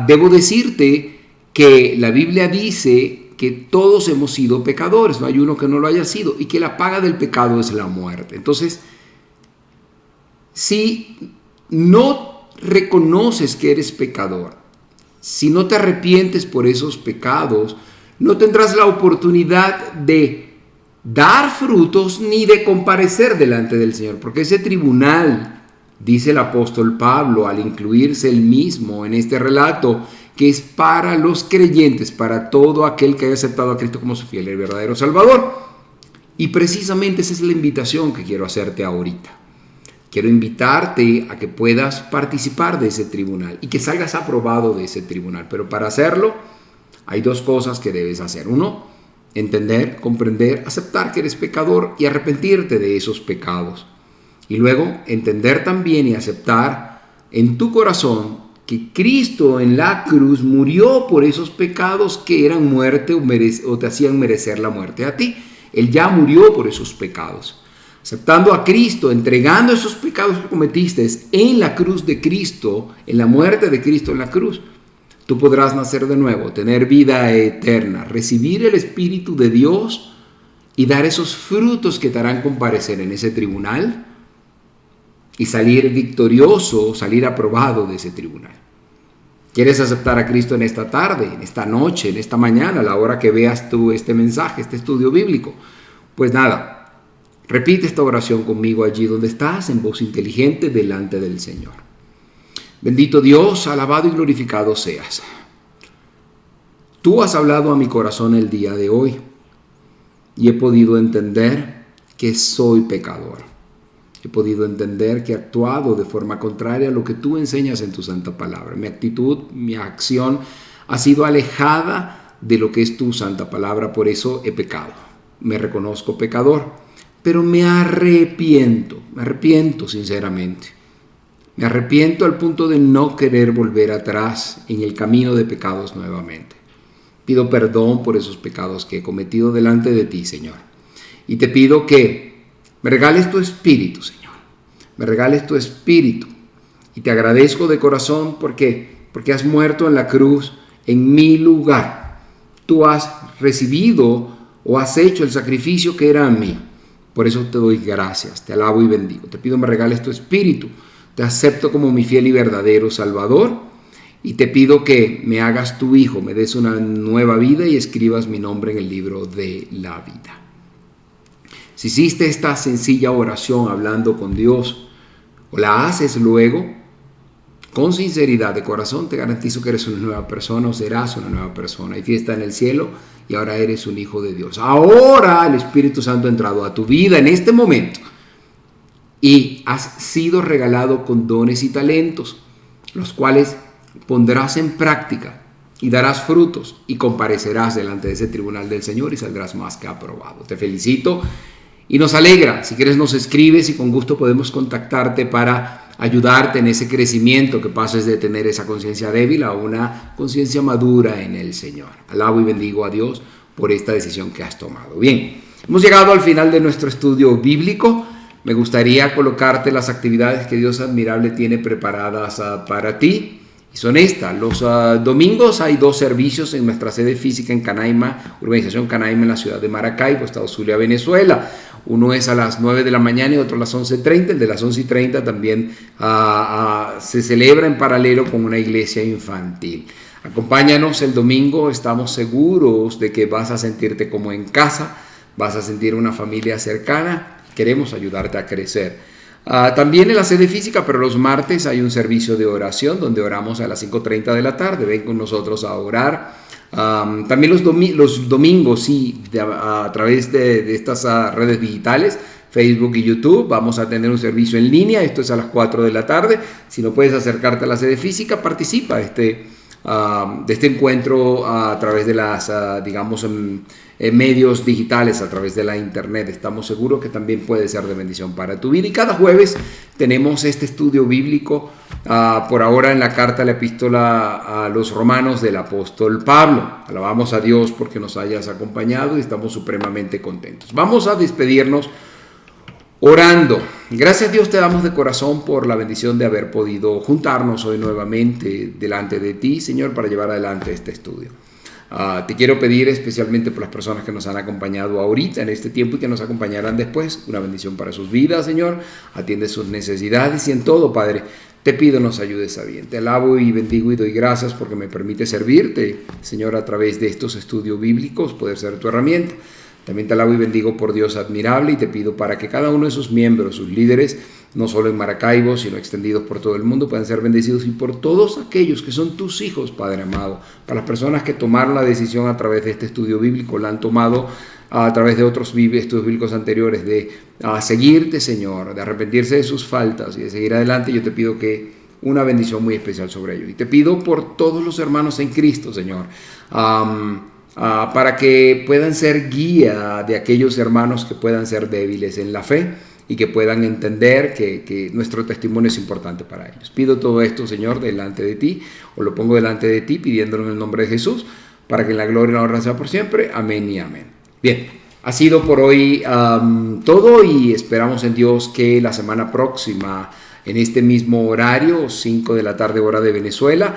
debo decirte que la Biblia dice que todos hemos sido pecadores, no hay uno que no lo haya sido, y que la paga del pecado es la muerte. Entonces, si no reconoces que eres pecador, si no te arrepientes por esos pecados, no tendrás la oportunidad de dar frutos ni de comparecer delante del Señor, porque ese tribunal, dice el apóstol Pablo al incluirse él mismo en este relato, que es para los creyentes, para todo aquel que haya aceptado a Cristo como su fiel y verdadero Salvador. Y precisamente esa es la invitación que quiero hacerte ahorita. Quiero invitarte a que puedas participar de ese tribunal y que salgas aprobado de ese tribunal, pero para hacerlo hay dos cosas que debes hacer. Uno, entender, comprender, aceptar que eres pecador y arrepentirte de esos pecados. Y luego, entender también y aceptar en tu corazón que Cristo en la cruz murió por esos pecados que eran muerte o te hacían merecer la muerte a ti. Él ya murió por esos pecados. Aceptando a Cristo, entregando esos pecados que cometiste en la cruz de Cristo, en la muerte de Cristo en la cruz, tú podrás nacer de nuevo, tener vida eterna, recibir el Espíritu de Dios y dar esos frutos que te harán comparecer en ese tribunal y salir victorioso, salir aprobado de ese tribunal. ¿Quieres aceptar a Cristo en esta tarde, en esta noche, en esta mañana, a la hora que veas tú este mensaje, este estudio bíblico? Pues nada, repite esta oración conmigo allí donde estás, en voz inteligente, delante del Señor. Bendito Dios, alabado y glorificado seas. Tú has hablado a mi corazón el día de hoy y he podido entender que soy pecador. He podido entender que he actuado de forma contraria a lo que tú enseñas en tu santa palabra. Mi actitud, mi acción ha sido alejada de lo que es tu santa palabra, por eso he pecado. Me reconozco pecador, pero me arrepiento sinceramente. Me arrepiento al punto de no querer volver atrás en el camino de pecados nuevamente. Pido perdón por esos pecados que he cometido delante de ti, Señor. Y te pido que me regales tu espíritu, Señor. Me regales tu espíritu. Y te agradezco de corazón porque has muerto en la cruz en mi lugar. Tú has recibido o has hecho el sacrificio que era mío. Por eso te doy gracias, te alabo y bendigo. Te pido me regales tu espíritu. Te acepto como mi fiel y verdadero Salvador. Y te pido que me hagas tu hijo, me des una nueva vida y escribas mi nombre en el libro de la vida. Si hiciste esta sencilla oración hablando con Dios o la haces luego, con sinceridad de corazón, te garantizo que eres una nueva persona o serás una nueva persona. Hay fiesta en el cielo y ahora eres un hijo de Dios. Ahora el Espíritu Santo ha entrado a tu vida en este momento y has sido regalado con dones y talentos, los cuales pondrás en práctica y darás frutos y comparecerás delante de ese tribunal del Señor y saldrás más que aprobado. Te felicito y nos alegra. Si quieres nos escribes y con gusto podemos contactarte para ayudarte en ese crecimiento, que pases de tener esa conciencia débil a una conciencia madura en el Señor. Alabo y bendigo a Dios por esta decisión que has tomado. Bien, hemos llegado al final de nuestro estudio bíblico. Me gustaría colocarte las actividades que Dios admirable tiene preparadas para ti. Y son estas: los domingos hay 2 servicios en nuestra sede física en Canaima, Urbanización Canaima, en la ciudad de Maracaibo, Estado Zulia, Venezuela. Uno es a las 9 de la mañana y otro a las 11:30. El de las 11:30 también se celebra en paralelo con una iglesia infantil. Acompáñanos el domingo, estamos seguros de que vas a sentirte como en casa, vas a sentir una familia cercana. Queremos ayudarte a crecer. También en la sede física, pero los martes hay un servicio de oración donde oramos a las 5:30 de la tarde. Ven con nosotros a orar. También los domingos, sí, a través de estas redes digitales, Facebook y YouTube, vamos a tener un servicio en línea. Esto es a las 4 de la tarde. Si no puedes acercarte a la sede física, participa de este encuentro a través de las, medios digitales, a través de la internet. Estamos seguros que también puede ser de bendición para tu vida. Y cada jueves tenemos este estudio bíblico, por ahora en la carta, la epístola a los romanos del apóstol Pablo. Alabamos a Dios porque nos hayas acompañado y estamos supremamente contentos. Vamos a despedirnos orando. Gracias a Dios te damos de corazón por la bendición de haber podido juntarnos hoy nuevamente delante de ti, Señor, para llevar adelante este estudio. Te quiero pedir especialmente por las personas que nos han acompañado ahorita en este tiempo y que nos acompañarán después. Una bendición para sus vidas, Señor. Atiende sus necesidades y en todo, Padre, te pido nos ayudes a bien. Te alabo y bendigo y doy gracias porque me permite servirte, Señor, a través de estos estudios bíblicos, poder ser tu herramienta. También te alabo y bendigo por Dios admirable y te pido para que cada uno de sus miembros, sus líderes, no solo en Maracaibo, sino extendidos por todo el mundo, puedan ser bendecidos, y por todos aquellos que son tus hijos, Padre amado, para las personas que tomaron la decisión a través de este estudio bíblico, la han tomado a través de otros estudios bíblicos anteriores, de seguirte, Señor, de arrepentirse de sus faltas y de seguir adelante. Yo te pido que una bendición muy especial sobre ellos. Y te pido por todos los hermanos en Cristo, Señor, para que puedan ser guía de aquellos hermanos que puedan ser débiles en la fe y que puedan entender que nuestro testimonio es importante para ellos. Pido todo esto, Señor, delante de ti, o lo pongo delante de ti, pidiéndolo en el nombre de Jesús, para que la gloria y la honra sea por siempre. Amén y amén. Bien, ha sido por hoy todo, y esperamos en Dios que la semana próxima, en este mismo horario, 5 de la tarde hora de Venezuela,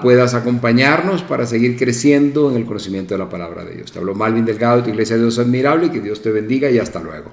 puedas acompañarnos para seguir creciendo en el conocimiento de la palabra de Dios. Te habló Malvin Delgado de tu Iglesia de Dios Admirable, y que Dios te bendiga y hasta luego.